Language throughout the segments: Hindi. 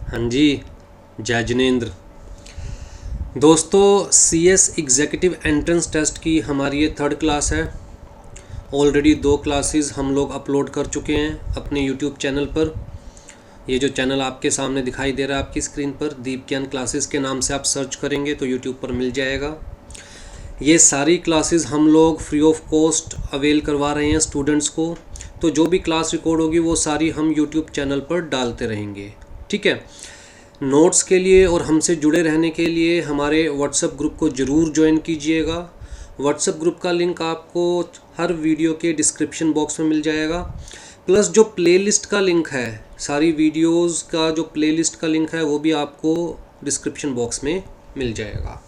हाँ जी, जय जिनेंद्र। दोस्तों, CS एग्जीक्यूटिव एंट्रेंस टेस्ट की हमारी ये थर्ड क्लास है। ऑलरेडी 2 क्लासेस हम लोग अपलोड कर चुके हैं अपने यूट्यूब चैनल पर। ये जो चैनल आपके सामने दिखाई दे रहा है आपकी स्क्रीन पर, दीप ज्ञान क्लासेस के नाम से आप सर्च करेंगे तो यूट्यूब पर मिल जाएगा। ये सारी क्लासेस हम लोग फ्री ऑफ कॉस्ट अवेल करवा रहे हैं स्टूडेंट्स को। तो जो भी क्लास रिकॉर्ड होगी वो सारी हम यूट्यूब चैनल पर डालते रहेंगे, ठीक है। नोट्स के लिए और हमसे जुड़े रहने के लिए हमारे व्हाट्सएप ग्रुप को ज़रूर ज्वाइन कीजिएगा। व्हाट्सएप ग्रुप का लिंक आपको हर वीडियो के डिस्क्रिप्शन बॉक्स में मिल जाएगा। प्लस जो प्लेलिस्ट का लिंक है, सारी वीडियोस का जो प्लेलिस्ट का लिंक है वो भी आपको डिस्क्रिप्शन बॉक्स में मिल जाएगा।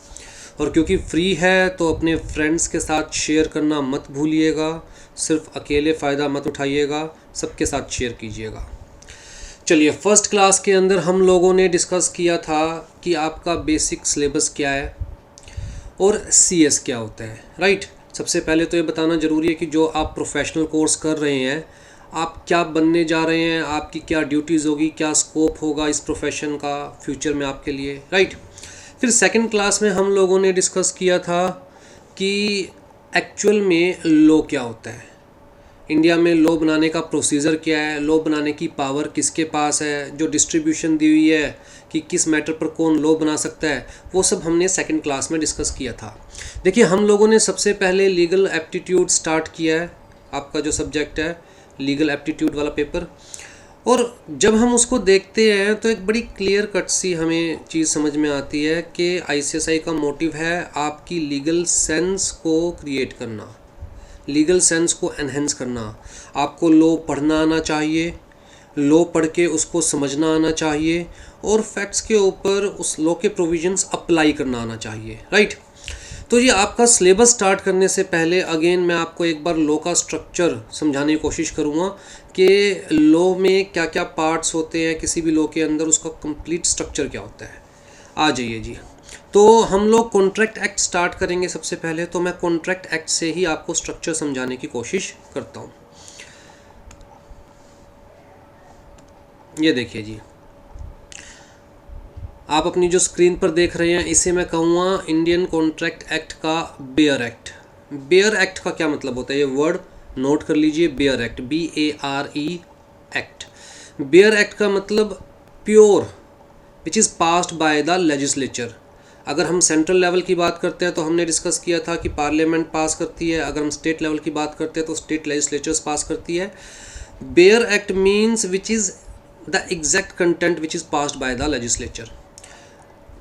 और क्योंकि फ्री है तो अपने फ्रेंड्स के साथ शेयर करना मत भूलिएगा। सिर्फ अकेले फ़ायदा मत उठाइएगा, सबके साथ शेयर कीजिएगा। चलिए, फर्स्ट क्लास के अंदर हम लोगों ने डिस्कस किया था कि आपका बेसिक सिलेबस क्या है और CS क्या होता है, राइट। सबसे पहले तो ये बताना ज़रूरी है कि जो आप प्रोफेशनल कोर्स कर रहे हैं, आप क्या बनने जा रहे हैं, आपकी क्या ड्यूटीज़ होगी, क्या स्कोप होगा इस प्रोफेशन का फ्यूचर में आपके लिए, राइट। फिर सेकंड क्लास में हम लोगों ने डिस्कस किया था कि एक्चुअल में लॉ क्या होता है, इंडिया में लॉ बनाने का प्रोसीजर क्या है, लॉ बनाने की पावर किसके पास है, जो डिस्ट्रीब्यूशन दी हुई है कि किस मैटर पर कौन लॉ बना सकता है, वो सब हमने सेकंड क्लास में डिस्कस किया था। देखिए, हम लोगों ने सबसे पहले लीगल एप्टीट्यूड स्टार्ट किया है, आपका जो सब्जेक्ट है लीगल एप्टीट्यूड वाला पेपर। और जब हम उसको देखते हैं तो एक बड़ी क्लियर कट सी हमें चीज़ समझ में आती है कि ICSI का मोटिव है आपकी लीगल सेंस को क्रिएट करना, लीगल सेंस को एनहेंस करना। आपको लॉ पढ़ना आना चाहिए, लॉ पढ़ के उसको समझना आना चाहिए और फैक्ट्स के ऊपर उस लॉ के प्रोविजंस अप्लाई करना आना चाहिए, राइट। तो ये आपका सिलेबस स्टार्ट करने से पहले अगेन मैं आपको एक बार लॉ का स्ट्रक्चर समझाने की कोशिश करूँगा कि लॉ में क्या क्या पार्ट्स होते हैं, किसी भी लॉ के अंदर उसका कंप्लीट स्ट्रक्चर क्या होता है। आ जाइए जी। तो हम लोग कॉन्ट्रैक्ट एक्ट स्टार्ट करेंगे सबसे पहले। तो मैं कॉन्ट्रैक्ट एक्ट से ही आपको स्ट्रक्चर समझाने की कोशिश करता हूँ। ये देखिए जी, आप अपनी जो स्क्रीन पर देख रहे हैं इसे मैं कहूँगा इंडियन कॉन्ट्रैक्ट एक्ट का बेयर एक्ट। बेयर एक्ट का क्या मतलब होता है, ये वर्ड नोट कर लीजिए, bare act, BARE act. Bare act का मतलब pure, which is passed by the legislature. अगर हम सेंट्रल लेवल की बात करते हैं तो हमने डिस्कस किया था कि पार्लियामेंट पास करती है, अगर हम स्टेट लेवल की बात करते हैं तो स्टेट लेजिस्लेचर्स पास करती है। Bare act means which is the exact content which is passed by the legislature.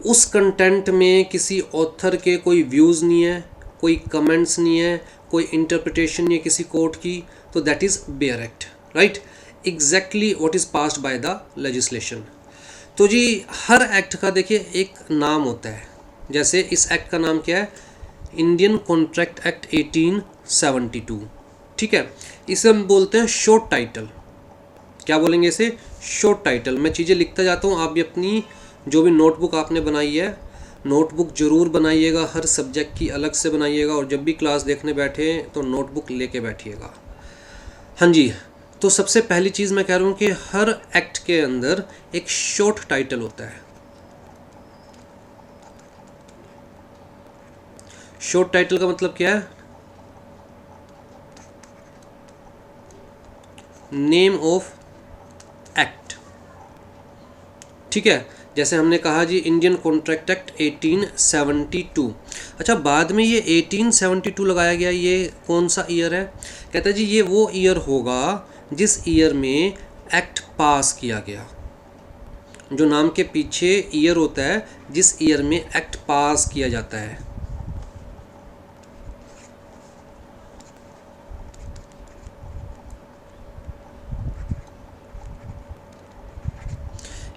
उस कंटेंट में किसी ऑथर के कोई व्यूज़ नहीं है, कोई कमेंट्स नहीं है, कोई इंटरप्रिटेशन नहीं है किसी कोर्ट की, तो that is bare act, right. Exactly what is passed by the legislation. तो जी, हर एक्ट का देखिए एक नाम होता है। जैसे इस एक्ट का नाम क्या है, इंडियन कॉन्ट्रैक्ट एक्ट 1872, ठीक है। इसे हम बोलते हैं शॉर्ट टाइटल। क्या बोलेंगे इसे, शॉर्ट टाइटल। मैं चीज़ें लिखता जाता हूँ, आप भी अपनी जो भी नोटबुक आपने बनाई है, नोटबुक ज़रूर बनाइएगा, हर सब्जेक्ट की अलग से बनाइएगा। और जब भी क्लास देखने बैठे तो नोटबुक लेके बैठिएगा। हाँ जी, तो सबसे पहली चीज़ मैं कह रहा हूँ कि हर एक्ट के अंदर एक शॉर्ट टाइटल होता है। शॉर्ट टाइटल का मतलब क्या है, नेम ऑफ एक्ट, ठीक है। जैसे हमने कहा जी इंडियन कॉन्ट्रैक्ट एक्ट 1872। अच्छा, बाद में ये 1872 लगाया गया, ये कौन सा ईयर है? कहता है जी ये वो ईयर होगा जिस ईयर में एक्ट पास किया गया। जो नाम के पीछे ईयर होता है, जिस ईयर में एक्ट पास किया जाता है।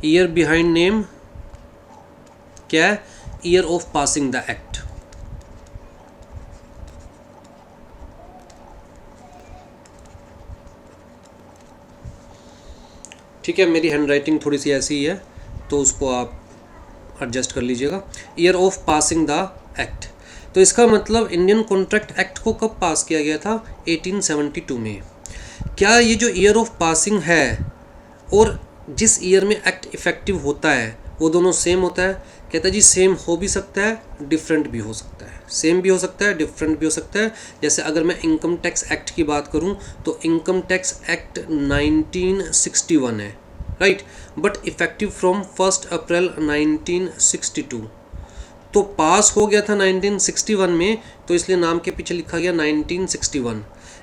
ईयर बिहाइंड नेम क्या है, year of passing the act. ठीक है, मेरी हैंडराइटिंग थोड़ी सी ऐसी ही है तो उसको आप एडजस्ट कर लीजिएगा। Year of passing the act, तो इसका मतलब इंडियन कॉन्ट्रैक्ट एक्ट को कब पास किया गया था, 1872 में। क्या ये जो ईयर ऑफ पासिंग है और जिस ईयर में एक्ट इफ़ेक्टिव होता है वो दोनों सेम होता है? कहता है जी सेम हो भी सकता है, डिफरेंट भी हो सकता है। सेम भी हो सकता है, डिफरेंट भी हो सकता है। जैसे अगर मैं इनकम टैक्स एक्ट की बात करूं तो इनकम टैक्स एक्ट 1961 है, राइट, बट इफ़ेक्टिव फ्रॉम 1 अप्रैल 1962। तो पास हो गया था 1961 में, तो इसलिए नाम के पीछे लिखा गया 1961,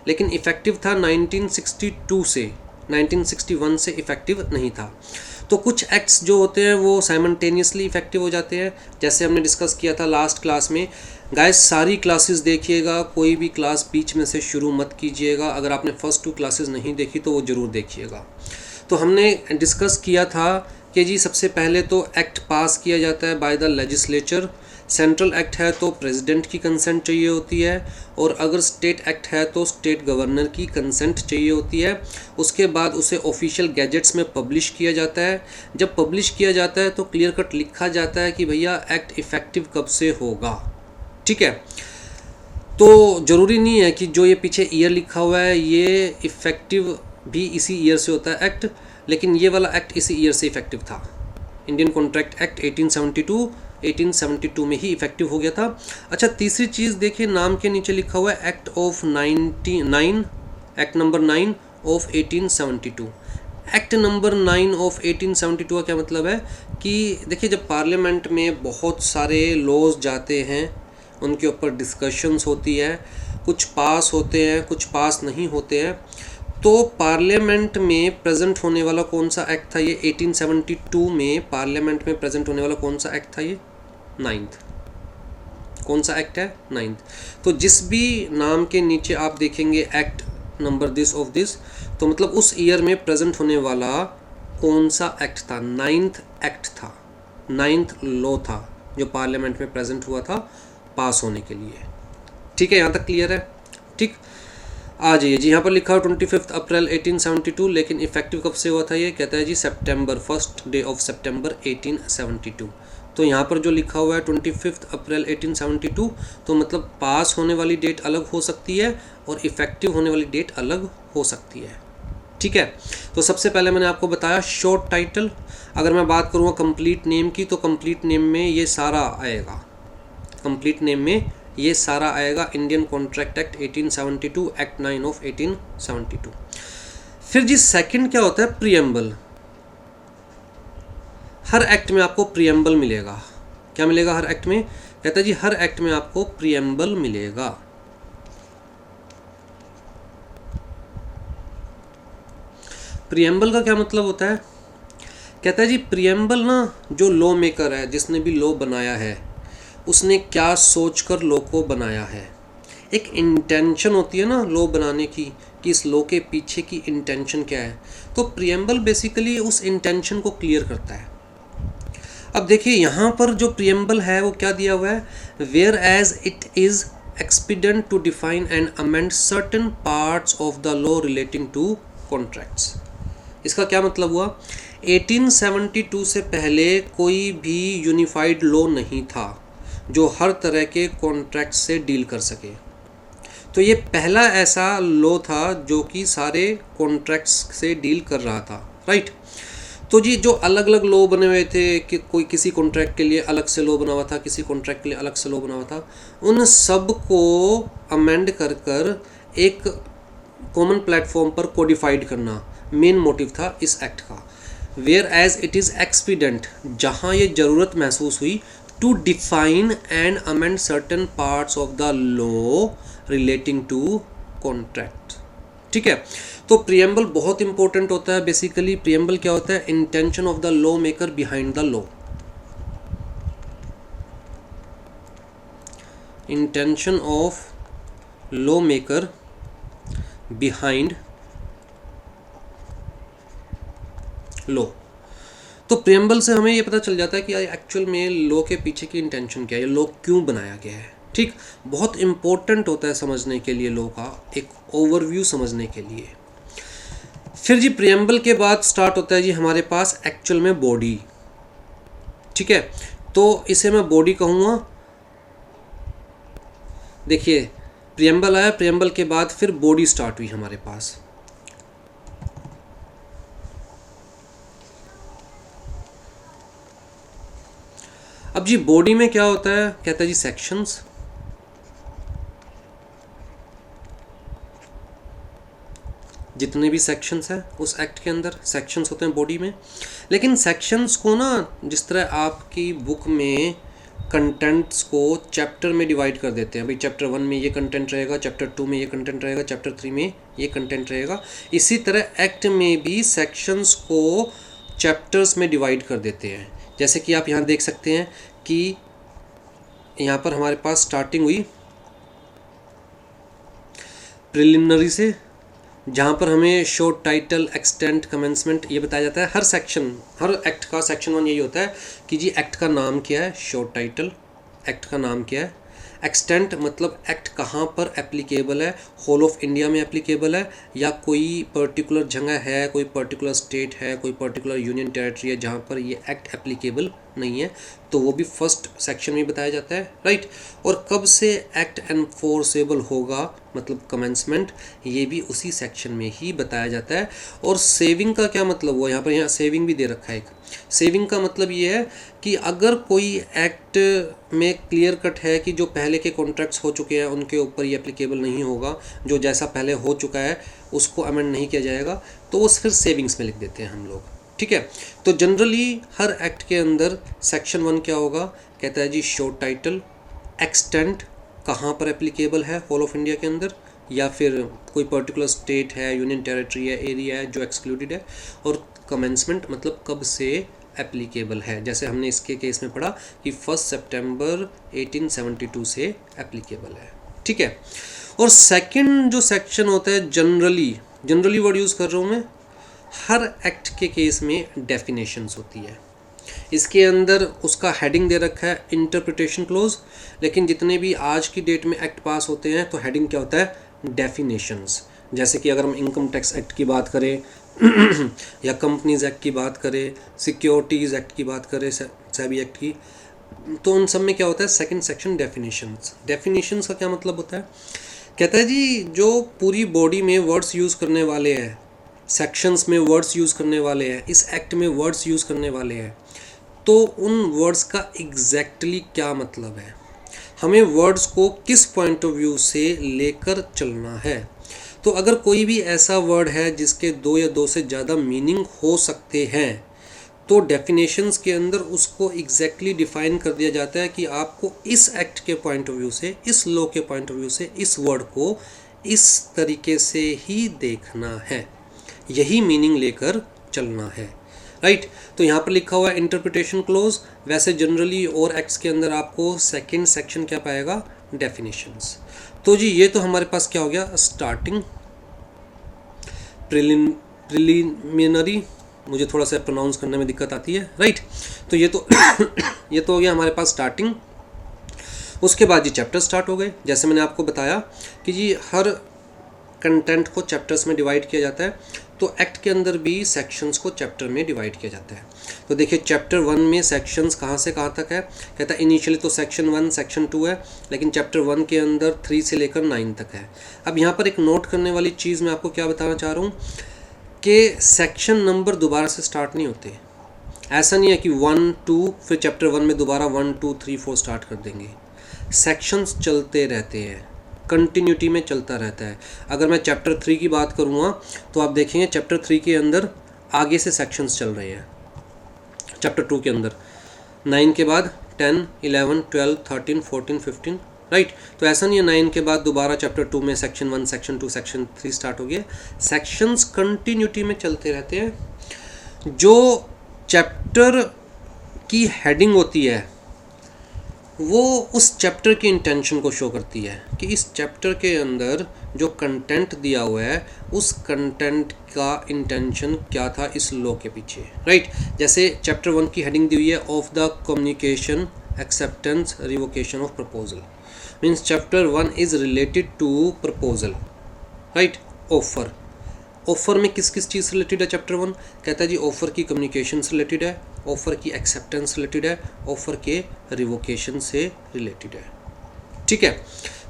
लेकिन इफ़ेक्टिव था 1962 से, 1961 से इफ़ेक्टिव नहीं था। तो कुछ एक्ट्स जो होते हैं वो साइमल्टेनियसली इफ़ेक्टिव हो जाते हैं, जैसे हमने डिस्कस किया था लास्ट क्लास में। गाइस सारी क्लासेस देखिएगा, कोई भी क्लास बीच में से शुरू मत कीजिएगा। अगर आपने फर्स्ट 2 क्लासेस नहीं देखी तो वो ज़रूर देखिएगा। तो हमने डिस्कस किया था कि जी सबसे पहले तो एक्ट पास किया जाता है by the legislature. Central act है तो प्रेसिडेंट की कंसेंट चाहिए होती है, और अगर स्टेट एक्ट है तो स्टेट गवर्नर की कंसेंट चाहिए होती है। उसके बाद उसे ऑफिशियल गैजेट्स में पब्लिश किया जाता है। जब पब्लिश किया जाता है तो क्लियर कट लिखा जाता है कि भैया एक्ट इफ़ेक्टिव कब से होगा, ठीक है। तो ज़रूरी नहीं है कि जो ये पीछे ईयर लिखा हुआ है ये इफ़ेक्टिव भी इसी ईयर से होता है एक्ट, लेकिन ये वाला एक्ट इसी ईयर से इफ़ेक्टिव था। इंडियन कॉन्ट्रैक्ट एक्ट 1872 में ही इफ़ेक्टिव हो गया था। अच्छा, तीसरी चीज़ देखिए, नाम के नीचे लिखा हुआ है act of 99, act number 9 of 1872। Act number 9 of 1872 का क्या मतलब है कि देखिए जब पार्लियामेंट में बहुत सारे लॉज जाते हैं, उनके ऊपर डिस्कशंस होती है, कुछ पास होते हैं कुछ पास नहीं होते हैं, तो पार्लियामेंट में प्रेजेंट होने वाला कौन सा एक्ट था? ये 1872 में पार्लियामेंट में प्रेजेंट होने वाला कौन सा एक्ट था? ये 9th। कौन सा एक्ट है? 9th। तो जिस भी नाम के नीचे आप देखेंगे act number this of this, तो मतलब उस ईयर में प्रेजेंट होने वाला कौन सा एक्ट था? 9th एक्ट था, 9th लॉ था जो पार्लियामेंट में प्रेजेंट हुआ था पास होने के लिए। ठीक है, यहाँ तक क्लियर है? ठीक, आ जाइए जी। यहाँ पर लिखा हो 25 अप्रैल 1872, लेकिन इफेक्टिव कब से हुआ था? ये कहता है जी सितंबर, 1st डे ऑफ सितंबर 1872। तो यहाँ पर जो लिखा हुआ है 25 अप्रैल 1872, तो मतलब पास होने वाली डेट अलग हो सकती है और इफ़ेक्टिव होने वाली डेट अलग हो सकती है, ठीक है। तो सबसे पहले मैंने आपको बताया शॉर्ट टाइटल। अगर मैं बात करूँगा कंप्लीट नेम की, तो कंप्लीट नेम में ये सारा आएगा, कंप्लीट नेम में ये सारा आएगा, Indian contract act 1872, act 9 of 1872। फिर जी सेकंड क्या होता है? प्रीएम्बल। हर एक्ट में आपको प्रीएम्बल मिलेगा। क्या मिलेगा हर एक्ट में? कहता है जी हर एक्ट में आपको प्रीएम्बल मिलेगा। प्रीएम्बल का क्या मतलब होता है? कहता है जी प्रीएम्बल ना, जो लॉ मेकर है, जिसने भी लॉ बनाया है, उसने क्या सोचकर लॉ को बनाया है। एक इंटेंशन होती है ना लॉ बनाने की, कि इस लॉ के पीछे की इंटेंशन क्या है। तो प्रीएम्बल बेसिकली उस इंटेंशन को क्लियर करता है। अब देखिए यहाँ पर जो प्रीएम्बल है वो क्या दिया हुआ है? Whereas it is expedient to define and amend certain parts of the law relating to contracts. इसका क्या मतलब हुआ? 1872 से पहले कोई भी यूनिफाइड लॉ नहीं था जो हर तरह के कॉन्ट्रैक्ट से डील कर सके। तो ये पहला ऐसा लॉ था जो कि सारे कॉन्ट्रैक्ट्स से डील कर रहा था, राइट। तो जी जो अलग अलग लॉ बने हुए थे कि कोई किसी कॉन्ट्रैक्ट के लिए अलग से लॉ बना हुआ था, किसी कॉन्ट्रैक्ट के लिए अलग से लॉ बना हुआ था, उन सब को अमेंड कर कर एक कॉमन प्लेटफॉर्म पर कोडिफाइड करना मेन मोटिव था इस एक्ट का। वेयर एज इट इज़ एक्सपीडिएंट, जहाँ ये ज़रूरत महसूस हुई, to define and amend certain parts of the law relating to contract, ठीक है। तो प्रीएम्बल बहुत इंपॉर्टेंट होता है। बेसिकली प्रीएम्बल क्या होता है? Intention of the law maker behind the law, intention of law maker behind law. तो प्रीएम्बल से हमें ये पता चल जाता है कि एक्चुअल में लॉ के पीछे की इंटेंशन क्या है, लॉ क्यों बनाया गया है, ठीक। बहुत इंपॉर्टेंट होता है समझने के लिए लॉ का, एक ओवरव्यू समझने के लिए। फिर जी प्रीएम्बल के बाद स्टार्ट होता है जी हमारे पास एक्चुअल में बॉडी, ठीक है। तो इसे मैं बॉडी कहूँगा। देखिए प्रीएम्बल आया, प्रीएम्बल के बाद फिर बॉडी स्टार्ट हुई हमारे पास। अब जी बॉडी में क्या होता है, कहता है जी सेक्शंस, जितने भी सेक्शंस हैं उस एक्ट के अंदर सेक्शंस होते हैं बॉडी में। लेकिन सेक्शंस को ना जिस तरह आपकी बुक में कंटेंट्स को चैप्टर में डिवाइड कर देते हैं, भाई चैप्टर 1 में ये कंटेंट रहेगा, चैप्टर 2 में ये कंटेंट रहेगा, चैप्टर 3 में ये कंटेंट रहेगा, इसी तरह एक्ट में भी सेक्शंस को चैप्टर्स में डिवाइड कर देते हैं। जैसे कि आप यहाँ देख सकते हैं कि यहाँ पर हमारे पास स्टार्टिंग हुई प्रिलिमिनरी से, जहाँ पर हमें शो टाइटल एक्सटेंट कमेंसमेंट ये बताया जाता है। हर सेक्शन, हर एक्ट का सेक्शन 1 यही होता है कि जी एक्ट का नाम क्या है, शो टाइटल, एक्ट का नाम क्या है, एक्सटेंट मतलब एक्ट कहाँ पर एप्लीकेबल है, होल ऑफ इंडिया में एप्लीकेबल है या कोई पर्टिकुलर जगह है, कोई पर्टिकुलर स्टेट है, कोई पर्टिकुलर यूनियन टेरिटरी है जहाँ पर ये एक्ट एप्लीकेबल नहीं है, तो वो भी फर्स्ट सेक्शन में बताया जाता है, राइट। और कब से एक्ट एनफोर्सेबल होगा मतलब कमेंसमेंट, ये भी उसी सेक्शन में ही बताया जाता है। और सेविंग का क्या मतलब हुआ, यहाँ सेविंग भी दे रखा है एक। सेविंग का मतलब ये है कि अगर कोई एक्ट में क्लियर कट है कि जो पहले के कॉन्ट्रैक्ट्स हो चुके हैं उनके ऊपर ये एप्लीकेबल नहीं होगा, जो जैसा पहले हो चुका है उसको अमेंड नहीं किया जाएगा, तो वो फिर सेविंग्स में लिख देते हैं हम लोग, ठीक है। तो जनरली हर एक्ट के अंदर सेक्शन 1 क्या होगा, कहता है जी शो टाइटल, एक्सटेंट कहाँ पर एप्लीकेबल है होल ऑफ इंडिया के अंदर, या फिर कोई पर्टिकुलर स्टेट है, यूनियन टेरिटरी है, एरिया है जो एक्सक्लूडेड है, और कमेंसमेंट मतलब कब से एप्लीकेबल है। जैसे हमने इसके केस में पढ़ा कि 1 सितंबर 1872 से एप्लीकेबल है, ठीक है। और सेकंड जो सेक्शन होता है जनरली वर्ड यूज़ कर रहा हूँ मैं, हर एक्ट के केस में डेफिनेशंस होती है। इसके अंदर उसका हेडिंग दे रखा है इंटरप्रिटेशन क्लोज, लेकिन जितने भी आज की डेट में एक्ट पास होते हैं तो हेडिंग क्या होता है, डेफिनेशंस। जैसे कि अगर हम इनकम टैक्स एक्ट की बात करें या कंपनीज एक्ट की बात करें, सिक्योरिटीज़ एक्ट की बात करें, सेबी एक्ट की, तो उन सब में क्या होता है, सेकंड सेक्शन डेफिनेशंस। डेफिनेशंस का क्या मतलब होता है, कहता है जी जो पूरी बॉडी में वर्ड्स यूज़ करने वाले हैं, सेक्शंस में वर्ड्स यूज़ करने वाले हैं, इस एक्ट में वर्ड्स यूज़ करने वाले हैं, तो उन वर्ड्स का एग्जैक्टली क्या मतलब है, हमें वर्ड्स को किस पॉइंट ऑफ व्यू से लेकर चलना है। तो अगर कोई भी ऐसा वर्ड है जिसके 2 या 2 से ज़्यादा मीनिंग हो सकते हैं, तो डेफिनेशंस के अंदर उसको एग्जैक्टली डिफाइन कर दिया जाता है कि आपको इस एक्ट के पॉइंट ऑफ व्यू से, इस लॉ के पॉइंट ऑफ व्यू से इस वर्ड को इस तरीके से ही देखना है, यही मीनिंग लेकर चलना है, राइट। तो यहाँ पर लिखा हुआ है इंटरप्रिटेशन क्लोज। वैसे जनरली और एक्ट्स के अंदर आपको सेकंड सेक्शन क्या पाएगा, डेफिनेशंस। तो जी ये तो हमारे पास क्या हो गया, स्टार्टिंग, प्रिलिमिनरी, मुझे थोड़ा सा प्रोनाउंस करने में दिक्कत आती है, राइट। तो ये तो ये तो हो गया हमारे पास स्टार्टिंग। उसके बाद जी चैप्टर स्टार्ट हो गए। जैसे मैंने आपको बताया कि जी हर कंटेंट को चैप्टर्स में डिवाइड किया जाता है, तो एक्ट के अंदर भी सेक्शंस को चैप्टर में डिवाइड किया जाता है। तो देखिए चैप्टर 1 में सेक्शंस कहाँ से कहाँ तक है, कहता है इनिशियली तो सेक्शन 1 सेक्शन 2 है, लेकिन चैप्टर 1 के अंदर 3 से लेकर 9 तक है। अब यहाँ पर एक नोट करने वाली चीज़ मैं आपको क्या बताना चाह रहा हूँ कि सेक्शन नंबर दोबारा से स्टार्ट नहीं होते। ऐसा नहीं है कि 1 2 फिर चैप्टर 1 में दोबारा 1 2 3 4 स्टार्ट कर देंगे। सेक्शंस चलते रहते हैं, कंटिन्यूटी में चलता रहता है। अगर मैं चैप्टर 3 की बात करूँगा तो आप देखेंगे चैप्टर 3 के अंदर आगे से सेक्शंस चल रहे हैं। चैप्टर 2 के अंदर 9 के बाद 10 11 12 13 14 15, राइट। तो ऐसा नहीं है 9 के बाद दोबारा चैप्टर 2 में सेक्शन 1 सेक्शन 2 सेक्शन 3 स्टार्ट हो गया। सेक्शंस कंटिन्यूटी में चलते रहते हैं। जो चैप्टर की हेडिंग होती है वो उस चैप्टर की इंटेंशन को शो करती है कि इस चैप्टर के अंदर जो कंटेंट दिया हुआ है उस कंटेंट का इंटेंशन क्या था इस लॉ के पीछे, राइट। जैसे चैप्टर 1 की हेडिंग दी हुई है of the communication acceptance revocation of proposal, means chapter 1 is related to proposal, right. Offer में किस किस चीज़ से रिलेटेड है चैप्टर 1, कहता है जी ऑफ़र की कम्युनिकेशन से रिलेटेड है, ऑफ़र की एक्सेप्टेंस रिलेटेड है, ऑफ़र के रिवोकेशन से रिलेटेड है, ठीक है।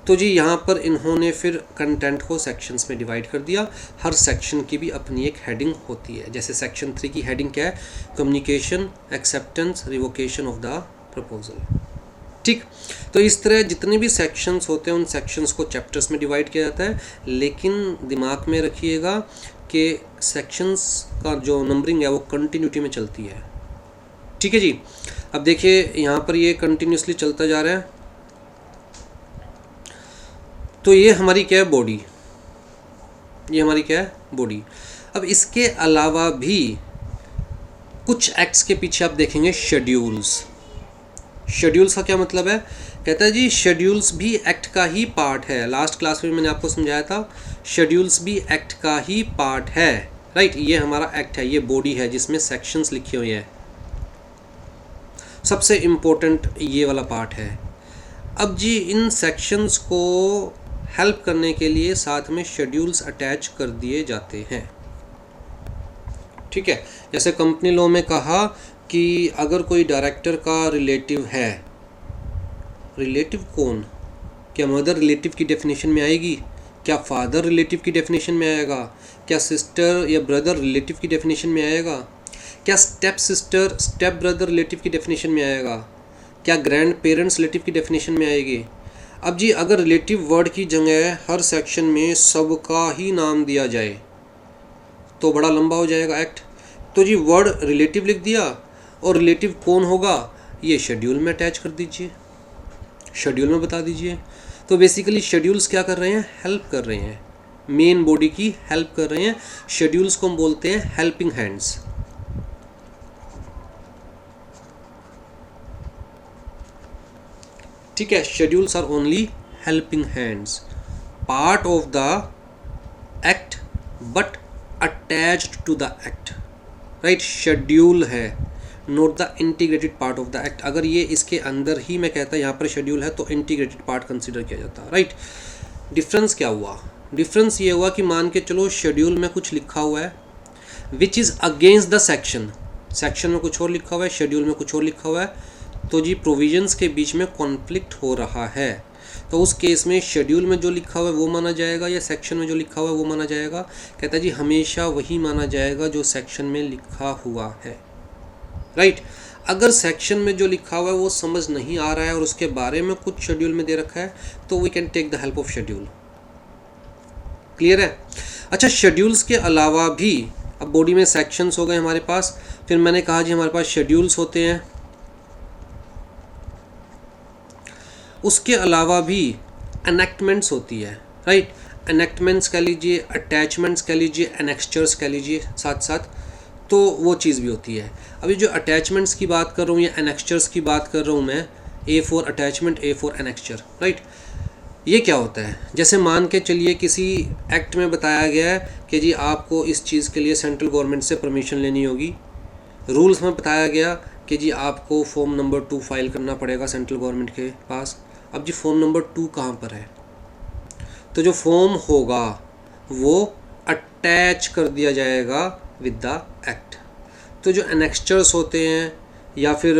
तो जी यहाँ पर इन्होंने फिर कंटेंट को सेक्शंस में डिवाइड कर दिया। हर सेक्शन की भी अपनी एक हेडिंग होती है। जैसे सेक्शन 3 की हेडिंग क्या है, communication acceptance revocation of the proposal. ठीक, तो इस तरह जितने भी सेक्शंस होते हैं उन सेक्शंस को चैप्टर्स में डिवाइड किया जाता है, लेकिन दिमाग में रखिएगा कि सेक्शंस का जो नंबरिंग है वो कंटिन्यूटी में चलती है। ठीक है जी। अब देखिए यहाँ पर ये कंटिन्यूसली चलता जा रहा है। तो ये हमारी क्या है, बॉडी, ये हमारी क्या है, बॉडी। अब इसके अलावा भी कुछ एक्ट्स के पीछे आप देखेंगे शेड्यूल्स। शेड्यूल्स का क्या मतलब है, कहता है जी शेड्यूल्स भी एक्ट का ही पार्ट है। लास्ट क्लास में मैंने आपको समझाया था, शेड्यूल्स भी एक्ट का ही पार्ट है, राइट। ये हमारा एक्ट है, ये बॉडी है जिसमें सेक्शंस लिखे हुए हैं। सबसे इम्पोर्टेंट ये वाला पार्ट है। अब जी इन सेक्शंस को हेल्प करने के लिए साथ में शेड्यूल्स अटैच कर दिए जाते हैं। ठीक है, जैसे कंपनी लॉ में कहा कि अगर कोई डायरेक्टर का रिलेटिव है, रिलेटिव कौन, क्या मदर रिलेटिव की डेफिनेशन में आएगी, क्या फादर रिलेटिव की डेफिनेशन में आएगा, क्या सिस्टर या ब्रदर रिलेटिव की डेफिनेशन में आएगा, क्या step sister step brother relative की डेफिनेशन में आएगा, क्या ग्रैंड पेरेंट्स रिलेटिव की डेफिनेशन में आएगी। अब जी अगर रिलेटिव वर्ड की जगह हर सेक्शन में सबका ही नाम दिया जाए तो बड़ा लंबा हो जाएगा एक्ट। तो जी वर्ड रिलेटिव लिख दिया और रिलेटिव कौन होगा ये शेड्यूल में अटैच कर दीजिए, शेड्यूल में बता दीजिए। तो बेसिकली शेड्यूल्स क्या कर रहे हैं, हेल्प कर रहे हैं, मेन बॉडी की हेल्प कर रहे हैं। शेड्यूल्स को हम बोलते हैं हेल्पिंग हैंड्स। ठीक है, schedules are only helping hands, part of the act but attached to the act, right. Schedule है, not the integrated part of the act. अगर ये इसके अंदर ही मैं कहता यहाँ पर शेड्यूल है तो इंटीग्रेटेड पार्ट कंसिडर किया जाता है, राइट। डिफरेंस क्या हुआ, डिफरेंस ये हुआ कि मान के चलो शेड्यूल में कुछ लिखा हुआ है which is against the section, section में कुछ और लिखा हुआ है, शेड्यूल में कुछ और लिखा हुआ है, तो जी प्रोविजंस के बीच में कॉन्फ्लिक्ट हो रहा है। तो उस केस में शेड्यूल में जो लिखा हुआ है वो माना जाएगा या सेक्शन में जो लिखा हुआ है वो माना जाएगा। कहता है जी हमेशा वही माना जाएगा जो सेक्शन में लिखा हुआ है, राइट। अगर सेक्शन में जो लिखा हुआ है वो समझ नहीं आ रहा है और उसके बारे में कुछ शेड्यूल में दे रखा है तो we can take the help of schedule. Clear है। अच्छा, शेड्यूल्स के अलावा भी अब बॉडी में सेक्शंस हो गए हमारे पास, फिर मैंने कहा जी हमारे पास शेड्यूल्स होते हैं, उसके अलावा भी एनेक्टमेंट्स होती है, राइट। एनेक्टमेंट्स कह लीजिए, अटैचमेंट्स कह लीजिए, एनेक्स्चर्स कह लीजिए साथ साथ, तो वो चीज़ भी होती है। अभी जो अटैचमेंट्स की बात कर रहा हूँ या एनेक्स्चर्स की बात कर रहा हूँ मैं, A for attachment, A for annexure, right. ये क्या होता है, जैसे मान के चलिए किसी एक्ट में बताया गया है कि जी आपको इस चीज़ के लिए सेंट्रल गवर्नमेंट से परमिशन लेनी होगी, रूल्स में बताया गया कि जी आपको फॉर्म नंबर 2 फाइल करना पड़ेगा सेंट्रल गवर्नमेंट के पास। अब जी फॉर्म नंबर 2 कहाँ पर है, तो जो फॉर्म होगा वो अटैच कर दिया जाएगा विद द एक्ट। तो जो एनेक्स्चर्स होते हैं या फिर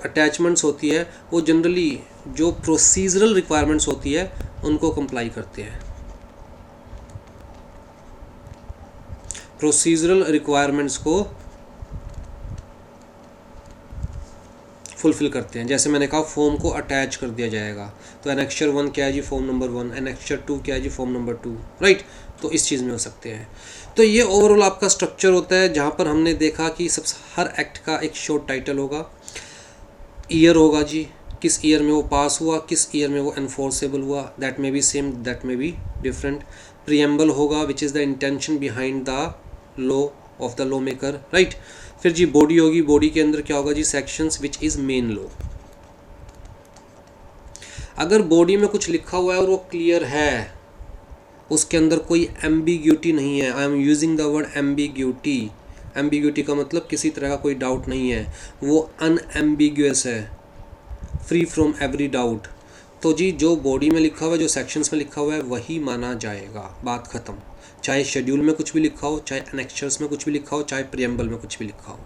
अटैचमेंट्स होती है वो जनरली जो प्रोसीजरल रिक्वायरमेंट्स होती है उनको कंप्लाई करते हैं, प्रोसीजरल रिक्वायरमेंट्स को फुलफिल करते हैं। जैसे मैंने कहा फॉर्म को अटैच कर दिया जाएगा, तो एनेक्स्चर 1 क्या है जी, फॉर्म नंबर 1, एनेक्स्चर 2 क्या है जी, फॉर्म नंबर 2, राइट। तो इस चीज़ में हो सकते हैं। तो ये ओवरऑल आपका स्ट्रक्चर होता है जहाँ पर हमने देखा कि सब हर एक्ट का एक शॉर्ट टाइटल होगा, ईयर होगा जी, किस ईयर में वो पास हुआ, किस ईयर में वो एनफोर्सेबल हुआ, that may be same, that may be different. Preamble होगा which is the intention behind the law of the law maker, right. फिर जी बॉडी होगी, बॉडी के अंदर क्या होगा जी, sections which is main law. अगर बॉडी में कुछ लिखा हुआ है और वो क्लियर है, उसके अंदर कोई एम्बिग्यूटी नहीं है, I am using the word ambiguity, ambiguity का मतलब किसी तरह का कोई डाउट नहीं है, वो अनएम्बिगुअस है, फ्री फ्रॉम एवरी डाउट, तो जी जो बॉडी में लिखा हुआ है, जो सेक्शंस में लिखा हुआ है वही माना जाएगा, बात ख़त्म। चाहे शेड्यूल में कुछ भी लिखा हो, चाहे एनेक्स्चर्स में कुछ भी लिखा हो, चाहे प्रीएम्बल में कुछ भी लिखा हो,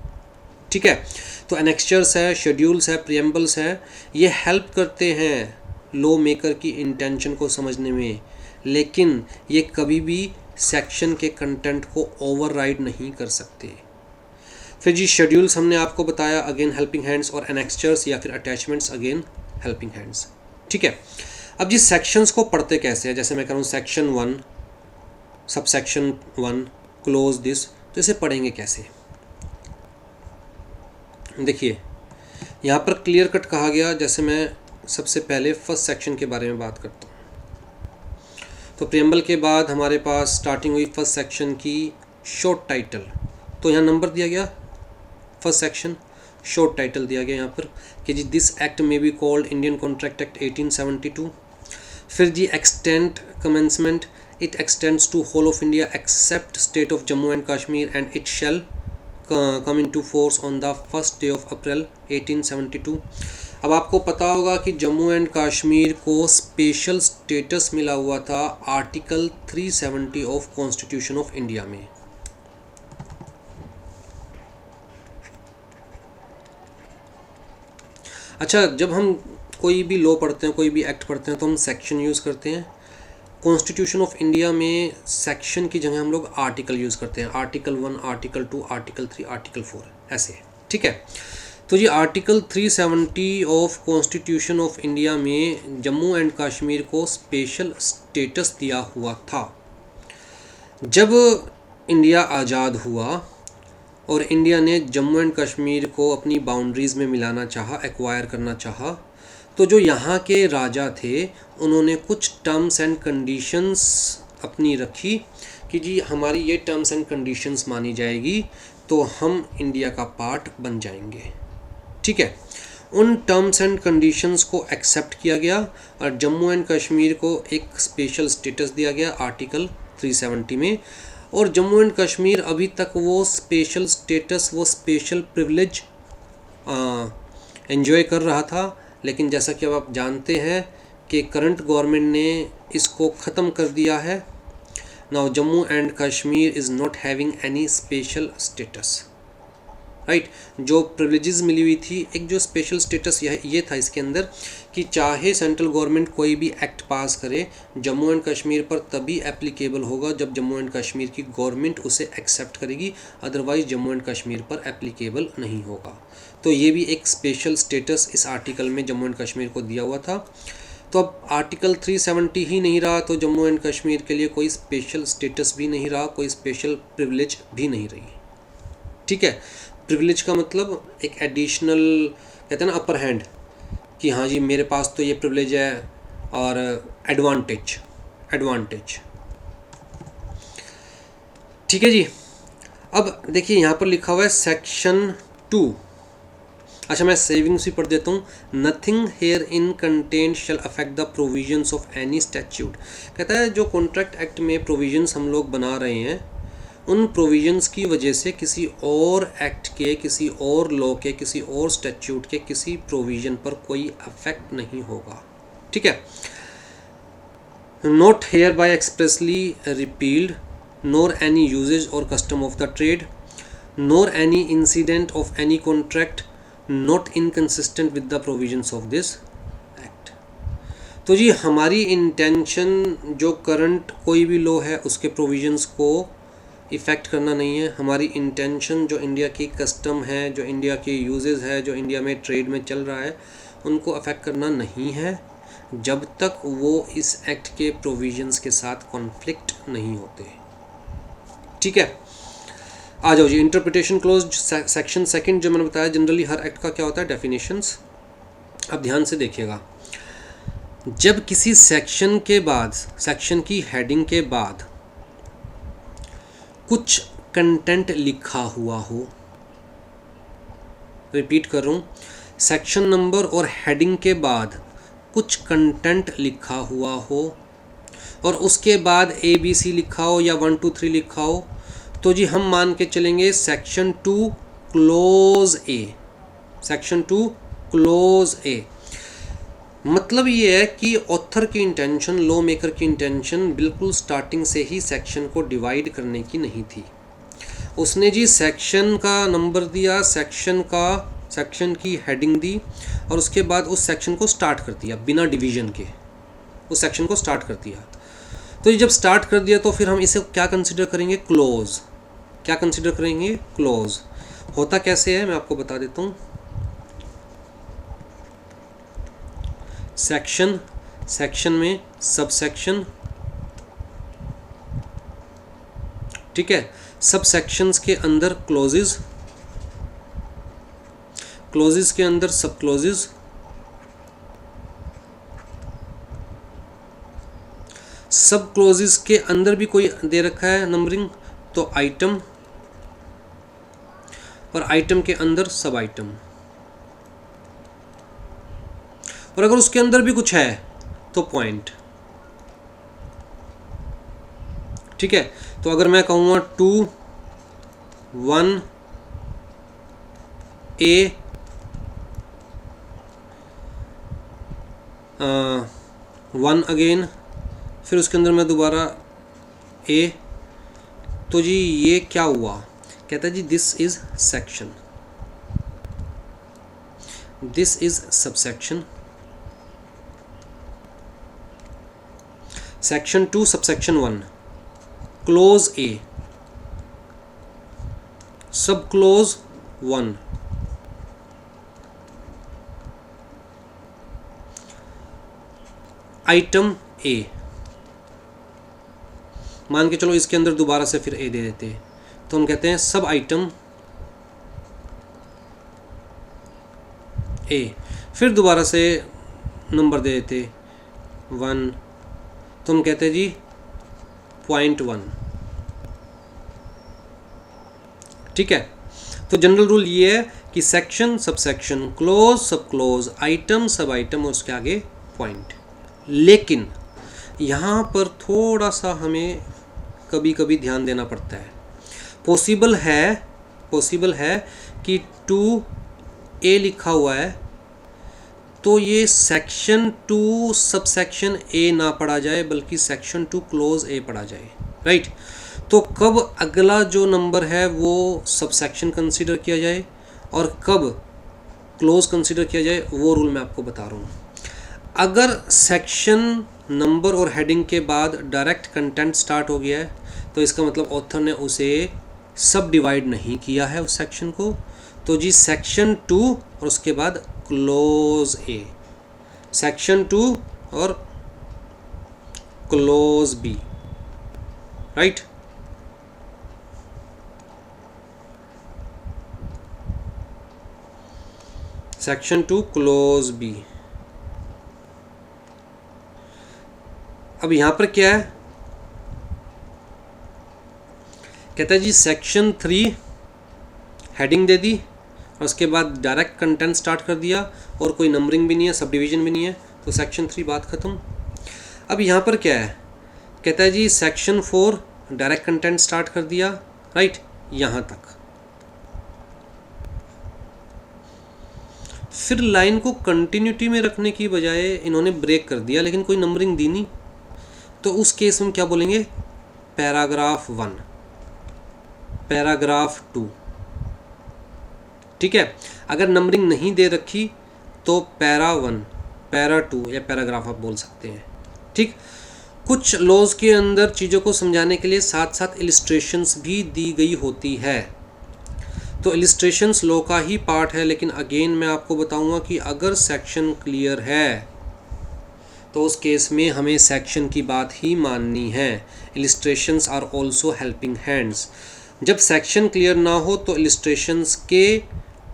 ठीक है। तो एनेक्स्चर्स है, शेड्यूल्स है, प्रीएम्बल्स है, ये हेल्प करते हैं लॉ मेकर की इंटेंशन को समझने में, लेकिन ये कभी भी सेक्शन के कंटेंट को ओवरराइड नहीं कर सकते। फिर जी शेड्यूल्स हमने आपको बताया, अगेन हेल्पिंग हैंड्स और एनेक्स्चर्स या फिर अटैचमेंट्स, अगेन हेल्पिंग हैंड्स। ठीक है, अब जी सेक्शंस को पढ़ते कैसे हैं, जैसे मैं करूँ section 1 sub section 1 close this, तो इसे पढ़ेंगे कैसे। देखिए यहाँ पर क्लियर कट कहा गया, जैसे मैं सबसे पहले फर्स्ट सेक्शन के बारे में बात करता हूँ। तो प्रियम्बल के बाद हमारे पास स्टार्टिंग हुई फर्स्ट सेक्शन की शॉर्ट टाइटल, तो यहाँ नंबर दिया गया फर्स्ट सेक्शन, शॉर्ट टाइटल दिया गया यहाँ पर कि जी this act may be called Indian contract act 1872। फिर जी extend commencement, it extends to whole of India except state of Jammu and Kashmir and it shall come into force on the first day of April 1872। अब आपको पता होगा कि जम्मू एंड कश्मीर को स्पेशल स्टेटस मिला हुआ था article 370 of constitution of India में। अच्छा, जब हम कोई भी लॉ पढ़ते हैं, कोई भी एक्ट पढ़ते हैं, तो हम सेक्शन यूज़ करते हैं। कॉन्स्टिट्यूशन ऑफ इंडिया में सेक्शन की जगह हम लोग आर्टिकल यूज़ करते हैं, आर्टिकल 1, आर्टिकल 2, आर्टिकल 3, आर्टिकल 4, ऐसे। ठीक है, तो ये article 370 of constitution of India में जम्मू एंड कश्मीर को स्पेशल स्टेटस दिया हुआ था। जब इंडिया आज़ाद हुआ और इंडिया ने जम्मू एंड कश्मीर को अपनी बाउंड्रीज़ में मिलाना चाहा, एक्वायर करना चाहा, तो जो यहाँ के राजा थे उन्होंने कुछ टर्म्स एंड कंडीशंस अपनी रखी कि जी हमारी ये टर्म्स एंड कंडीशंस मानी जाएगी तो हम इंडिया का पार्ट बन जाएंगे। ठीक है, उन टर्म्स एंड कंडीशंस को एक्सेप्ट किया गया और जम्मू एंड कश्मीर को एक स्पेशल स्टेटस दिया गया आर्टिकल 370 में। और जम्मू एंड कश्मीर अभी तक वो स्पेशल स्टेटस, वो स्पेशल प्रिविलेज एंजॉय कर रहा था, लेकिन जैसा कि अब आप जानते हैं कि करंट गवर्नमेंट ने इसको ख़त्म कर दिया है। Now Jammu and Kashmir is not having any special status, right. जो प्रिविलेजेस मिली हुई थी, एक जो स्पेशल स्टेटस ये था इसके अंदर कि चाहे सेंट्रल गवर्नमेंट कोई भी एक्ट पास करे, जम्मू एंड कश्मीर पर तभी एप्लीकेबल होगा जब जम्मू एंड कश्मीर की गवर्नमेंट उसे एक्सेप्ट करेगी, अदरवाइज जम्मू एंड कश्मीर पर एप्लीकेबल नहीं होगा। तो ये भी एक स्पेशल स्टेटस इस आर्टिकल में जम्मू एंड कश्मीर को दिया हुआ था। तो अब आर्टिकल 370 ही नहीं रहा तो जम्मू एंड कश्मीर के लिए कोई स्पेशल स्टेटस भी नहीं रहा, कोई स्पेशल प्रिविलेज भी नहीं रही। ठीक है, प्रिविलेज का मतलब एक एडिशनल, कहते हैं ना, अपर हैंड, कि हाँ जी मेरे पास तो ये प्रिविलेज है, और एडवांटेज। ठीक है जी, अब देखिए यहाँ पर लिखा हुआ है सेक्शन 2। अच्छा, मैं सेविंग्स भी पढ़ देता हूँ। Nothing herein contained shall affect the provisions of any statute. कहता है जो कॉन्ट्रैक्ट एक्ट में प्रोविजंस हम लोग बना रहे हैं, उन प्रोविजंस की वजह से किसी और एक्ट के, किसी और लॉ के, किसी और स्टैट्यूट के किसी प्रोविजन पर कोई अफेक्ट नहीं होगा। ठीक है, not hereby expressly repealed, nor any usages और custom of the trade, nor any incident of any contract not inconsistent with the provisions of this act. तो जी हमारी इंटेंशन जो करंट कोई भी लॉ है उसके प्रोविजंस को इफ़ेक्ट करना नहीं है। हमारी इंटेंशन जो इंडिया की कस्टम है, जो इंडिया की यूजेस है, जो इंडिया में ट्रेड में चल रहा है, उनको अफेक्ट करना नहीं है जब तक वो इस एक्ट के प्रोविजंस के साथ कॉन्फ्लिक्ट नहीं होते। ठीक है, आ जाओ जी इंटरप्रिटेशन क्लोज सेक्शन सेकंड। जो मैंने बताया जनरली हर एक्ट का क्या होता है, डेफिनेशंस। अब ध्यान से देखिएगा, जब किसी सेक्शन के बाद, सेक्शन की हेडिंग के बाद कुछ कंटेंट लिखा हुआ हो, रिपीट कर रहा हूँ, सेक्शन नंबर और हेडिंग के बाद कुछ कंटेंट लिखा हुआ हो और उसके बाद ABC लिखा हो या 1 2 3 लिखा हो, तो जी हम मान के चलेंगे सेक्शन 2 क्लोज ए। सेक्शन 2 क्लोज ए मतलब ये है कि ऑथर की इंटेंशन, लॉ मेकर की इंटेंशन बिल्कुल स्टार्टिंग से ही सेक्शन को डिवाइड करने की नहीं थी। उसने जी सेक्शन का नंबर दिया, सेक्शन की हेडिंग दी और उसके बाद उस सेक्शन को स्टार्ट कर दिया बिना डिवीजन के, उस सेक्शन को स्टार्ट कर दिया। तो ये जब स्टार्ट कर दिया तो फिर हम इसे क्या कंसिडर करेंगे, क्लोज। क्या कंसिडर करेंगे, क्लोज। होता कैसे है मैं आपको बता देता हूँ। सेक्शन, सेक्शन में सब सेक्शन, ठीक है, सब सेक्शंस के अंदर क्लोजेज, क्लोजेज के अंदर सब क्लोजेज, सब क्लोजेज के अंदर भी कोई दे रखा है नंबरिंग तो आइटम, और आइटम के अंदर सब आइटम, और अगर उसके अंदर भी कुछ है तो पॉइंट, ठीक है। तो अगर मैं कहूँगा 2 1 A 1 अगेन, फिर उसके अंदर मैं दोबारा A, तो जी ये क्या हुआ, कहता है जी this is section, this is subsection, section 2 subsection 1 clause A, sub clause 1, item A, मान के चलो इसके अंदर दोबारा से फिर A दे देते हैं तो हम कहते हैं सब आइटम A, फिर दोबारा से नंबर दे देते 1 तो हम कहते हैं जी 0.1, ठीक है। तो जनरल रूल ये है कि सेक्शन सब सेक्शन, क्लोज सब क्लोज, आइटम सब आइटम और उसके आगे पॉइंट। लेकिन यहाँ पर थोड़ा सा हमें कभी कभी ध्यान देना पड़ता है। पॉसिबल है कि 2A लिखा हुआ है तो ये सेक्शन 2 सब सेक्शन A ना पढ़ा जाए बल्कि सेक्शन 2 क्लोज A पढ़ा जाए, राइट। तो कब अगला जो नंबर है वो सब सेक्शन कंसिडर किया जाए और कब क्लोज कंसिडर किया जाए वो रूल मैं आपको बता रहा हूँ। अगर सेक्शन नंबर और हेडिंग के बाद डायरेक्ट कंटेंट स्टार्ट हो गया है तो इसका मतलब ऑथर ने उसे सब डिवाइड नहीं किया है उस सेक्शन को, तो जी सेक्शन 2 और उसके बाद क्लोज A, सेक्शन 2 और close B, right. Section 2 close B। अब यहां पर क्या है, कहता है जी सेक्शन 3 हेडिंग दे दी और उसके बाद डायरेक्ट कंटेंट स्टार्ट कर दिया और कोई नंबरिंग भी नहीं है, सब डिवीजन भी नहीं है, तो सेक्शन 3 बात ख़त्म। अब यहाँ पर क्या है, कहता है जी सेक्शन 4 डायरेक्ट कंटेंट स्टार्ट कर दिया, राइट, यहाँ तक। फिर लाइन को कंटिन्यूटी में रखने की बजाय इन्होंने ब्रेक कर दिया लेकिन कोई नंबरिंग दी नहीं, तो उस केस में क्या बोलेंगे, पैराग्राफ 1, पैराग्राफ 2, ठीक है। अगर नंबरिंग नहीं दे रखी तो पैरा 1, पैरा 2 या पैराग्राफ आप बोल सकते हैं, ठीक। कुछ लॉज के अंदर चीज़ों को समझाने के लिए साथ साथ इलिस्ट्रेशंस भी दी गई होती है, तो इलिस्ट्रेशंस लॉ का ही पार्ट है। लेकिन अगेन मैं आपको बताऊंगा कि अगर सेक्शन क्लियर है तो उस केस में हमें सेक्शन की बात ही माननी है। Illustrations are also helping hands. जब सेक्शन क्लियर ना हो तो इलिस्ट्रेशंस के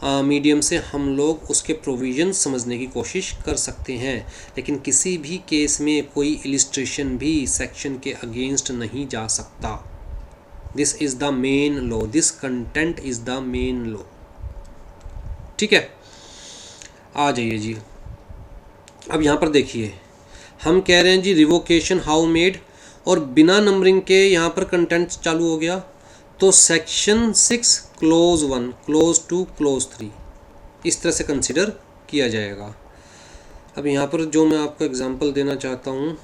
मीडियम से हम लोग उसके प्रोविजन समझने की कोशिश कर सकते हैं, लेकिन किसी भी केस में कोई इलिस्ट्रेशन भी सेक्शन के अगेंस्ट नहीं जा सकता। This is the main law, this content is the main law, ठीक है। आ जाइए जी, अब यहाँ पर देखिए हम कह रहे हैं जी रिवोकेशन हाउ मेड, और बिना नंबरिंग के यहाँ पर कंटेंट चालू हो गया, तो सेक्शन 6 क्लोज 1, क्लोज 2, क्लोज 3 इस तरह से कंसिडर किया जाएगा। अब यहाँ पर जो मैं आपको एग्जांपल देना चाहता हूँ,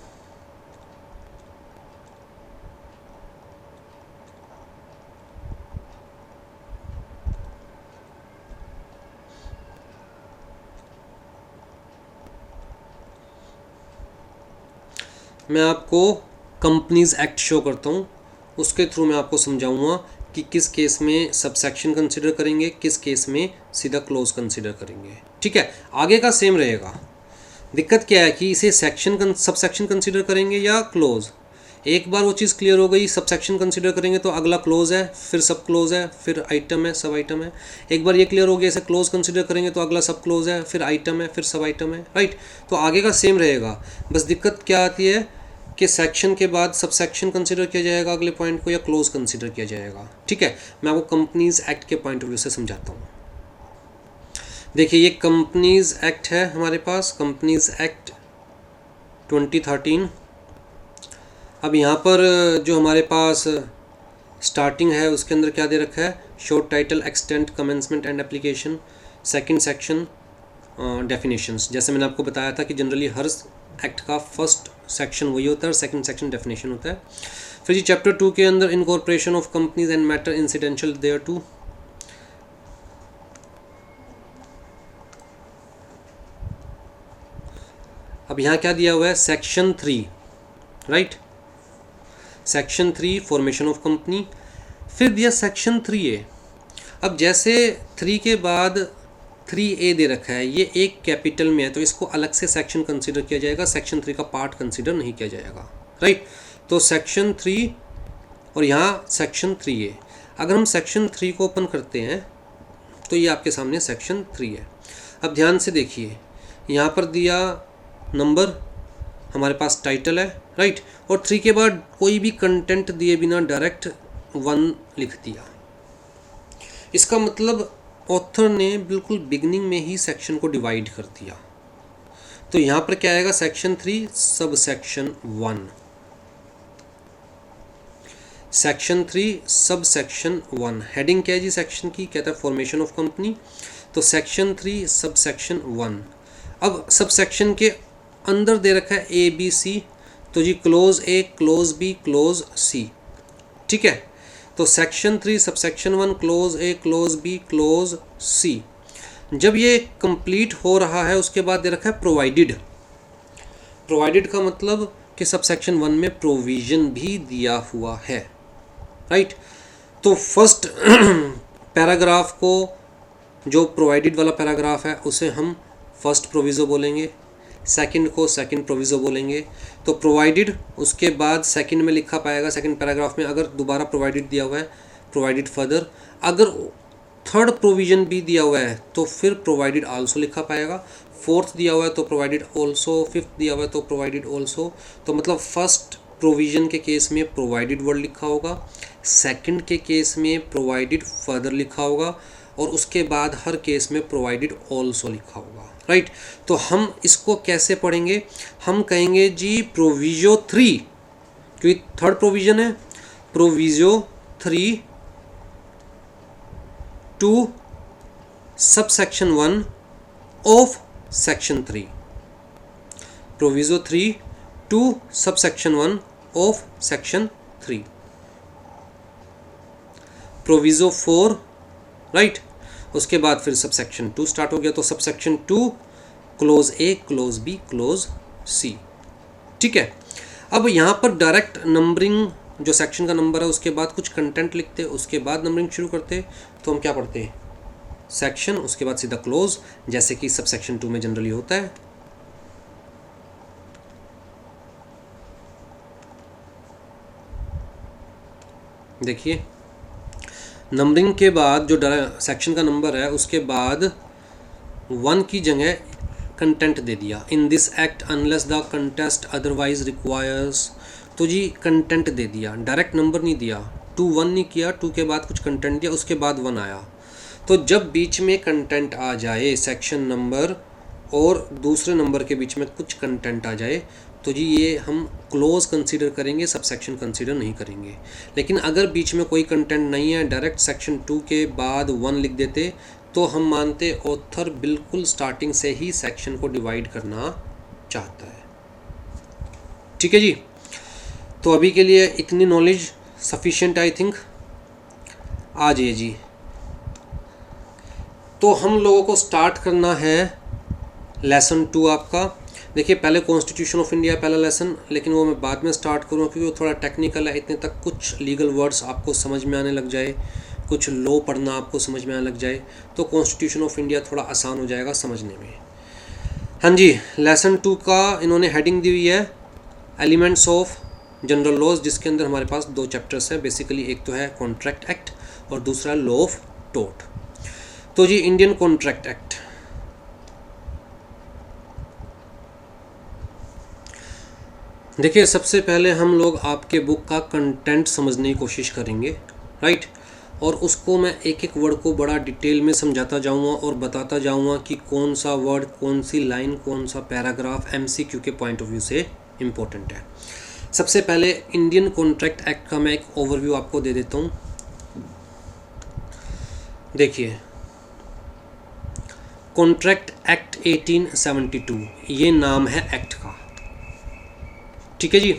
मैं आपको कंपनीज एक्ट शो करता हूँ, उसके थ्रू मैं आपको समझाऊंगा कि किस केस में सबसेक्शन कंसिडर करेंगे, किस केस में सीधा क्लोज कंसिडर करेंगे। ठीक है, आगे का सेम रहेगा। दिक्कत क्या है कि इसे सेक्शन सबसेक्शन कंसिडर करेंगे या क्लोज। एक बार वो चीज़ क्लियर हो गई, सबसेक्शन कंसिडर करेंगे तो अगला क्लोज है, फिर सब क्लोज है, फिर आइटम है, सब आइटम है। एक बार ये क्लियर हो गया इसे क्लोज कंसिडर करेंगे तो अगला सब क्लोज है, फिर आइटम है, फिर सब आइटम है, राइट। तो आगे का सेम रहेगा। बस दिक्कत क्या आती है कि सेक्शन के बाद सबसेक्शन कंसिडर किया जाएगा अगले पॉइंट को, या क्लोज कंसिडर किया जाएगा। ठीक है, मैं आपको कंपनीज एक्ट के पॉइंट ऑफ व्यू से समझाता हूँ। देखिए, ये कंपनीज एक्ट है हमारे पास, कंपनीज एक्ट 2013। अब यहाँ पर जो हमारे पास स्टार्टिंग है उसके अंदर क्या दे रखा है, short title, extent, commencement and application, second section, definitions. जैसे मैंने आपको बताया था कि जनरली हर एक्ट का फर्स्ट सेक्शन वही होता है और सेकंड सेक्शन डेफिनेशन होता है। फिर जी चैप्टर 2 के अंदर incorporation of companies and matter incidental thereto. अब यहाँ क्या दिया हुआ है, section 3, right. Section 3 formation of company. फिर दिया सेक्शन 3A। अब जैसे 3 के बाद 3A दे रखा है, ये एक कैपिटल में है तो इसको अलग से सेक्शन कंसिडर किया जाएगा, सेक्शन 3 का पार्ट कंसिडर नहीं किया जाएगा, राइट। तो सेक्शन 3 और यहाँ सेक्शन 3A। अगर हम सेक्शन 3 को ओपन करते हैं तो ये आपके सामने सेक्शन 3 है। अब ध्यान से देखिए, यहाँ पर दिया नंबर, हमारे पास टाइटल है, राइट। और 3 के बाद कोई भी कंटेंट दिए बिना डायरेक्ट 1 लिख दिया। इसका मतलब ऑथर ने बिल्कुल बिगनिंग में ही सेक्शन को डिवाइड कर दिया। तो यहाँ पर क्या आएगा, section 3 sub section 1, section 3 sub section 1। Heading क्या है जी सेक्शन की, कहता है फॉर्मेशन ऑफ कंपनी। तो सेक्शन 3 सब सेक्शन 1। अब सब सेक्शन के अंदर दे रखा है ABC, तो जी clause A, clause B, clause C। ठीक है, तो section 3 sub section 1, clause A, clause B, clause C। जब ये कंप्लीट हो रहा है उसके बाद दे रखा है प्रोवाइडेड। प्रोवाइडेड का मतलब कि सब सेक्शन 1 में प्रोविजन भी दिया हुआ है, राइट। तो फर्स्ट पैराग्राफ को, जो प्रोवाइडेड वाला पैराग्राफ है उसे हम फर्स्ट प्रोविज़ो बोलेंगे, सेकंड को सेकंड प्रोविज़ो बोलेंगे। तो प्रोवाइडेड, उसके बाद सेकंड में लिखा पाएगा, सेकंड पैराग्राफ में अगर दोबारा प्रोवाइडेड दिया हुआ है प्रोवाइडेड फर्दर, अगर थर्ड प्रोविज़न भी दिया हुआ है तो फिर प्रोवाइडेड आल्सो लिखा पाएगा, फोर्थ दिया हुआ है तो प्रोवाइडेड आल्सो, फिफ्थ दिया हुआ है तो प्रोवाइडेड आल्सो। तो मतलब फर्स्ट प्रोविज़न के केस में प्रोवाइडेड वर्ड लिखा होगा, सेकंड के केस में प्रोवाइडेड फर्दर लिखा होगा, और उसके बाद हर केस में प्रोवाइडेड आल्सो लिखा होगा, राइट। तो हम इसको कैसे पढ़ेंगे, हम कहेंगे जी प्रोविजो 3, क्योंकि थर्ड प्रोविजन है, proviso 3 to sub section 1 of section 3, proviso 3 to sub section 1 of section 3, proviso 4, right. उसके बाद फिर सब सेक्शन 2 स्टार्ट हो गया, तो sub section 2 close A, clause B, clause C। ठीक है, अब यहाँ पर डायरेक्ट नंबरिंग, जो सेक्शन का नंबर है उसके बाद कुछ कंटेंट लिखते, उसके बाद नंबरिंग शुरू करते। तो हम क्या पढ़ते हैं, सेक्शन, उसके बाद सीधा क्लोज, जैसे कि सब सेक्शन 2 में जनरली होता है। देखिए, नंबरिंग के बाद जो सेक्शन का नंबर है उसके बाद 1 की जगह कंटेंट दे दिया, in this act unless the contest otherwise requires. तो जी कंटेंट दे दिया, डायरेक्ट नंबर नहीं दिया, 2 1 नहीं किया, 2 के बाद कुछ कंटेंट दिया, उसके बाद 1 आया। तो जब बीच में कंटेंट आ जाए, सेक्शन नंबर और दूसरे नंबर के बीच में कुछ कंटेंट आ जाए, तो जी ये हम क्लोज कंसीडर करेंगे, सब सेक्शन कंसीडर नहीं करेंगे। लेकिन अगर बीच में कोई कंटेंट नहीं है, डायरेक्ट सेक्शन 2 के बाद 1 लिख देते, तो हम मानते ऑथर बिल्कुल स्टार्टिंग से ही सेक्शन को डिवाइड करना चाहता है। ठीक है जी, तो अभी के लिए इतनी नॉलेज सफिशिएंट आई थिंक। आ जाइए जी, तो हम लोगों को स्टार्ट करना है लेसन 2 आपका, देखिए पहले कॉन्स्टिट्यूशन ऑफ इंडिया पहला लेसन, लेकिन वो मैं बाद में स्टार्ट करूँ क्योंकि वो थोड़ा टेक्निकल है। इतने तक कुछ लीगल वर्ड्स आपको समझ में आने लग जाए, कुछ लॉ पढ़ना आपको समझ में आने लग जाए तो कॉन्स्टिट्यूशन ऑफ इंडिया थोड़ा आसान हो जाएगा समझने में। हाँ जी, लेसन 2 का इन्होंने हेडिंग दी हुई है एलिमेंट्स ऑफ जनरल लॉज, जिसके अंदर हमारे पास 2 चैप्टर्स हैं बेसिकली। एक तो है कॉन्ट्रैक्ट एक्ट और दूसरा लॉ ऑफ टॉर्ट। तो जी इंडियन कॉन्ट्रैक्ट एक्ट, देखिए सबसे पहले हम लोग आपके बुक का कंटेंट समझने की कोशिश करेंगे, राइट। और उसको मैं एक एक वर्ड को बड़ा डिटेल में समझाता जाऊंगा और बताता जाऊंगा कि कौन सा वर्ड, कौन सी लाइन, कौन सा पैराग्राफ एमसीक्यू के पॉइंट ऑफ व्यू से इम्पोर्टेंट है। सबसे पहले इंडियन कॉन्ट्रैक्ट एक्ट का मैं एक ओवरव्यू आपको दे देता हूँ। देखिए कॉन्ट्रैक्ट एक्ट 1872, ये नाम है एक्ट का, ठीक है जी।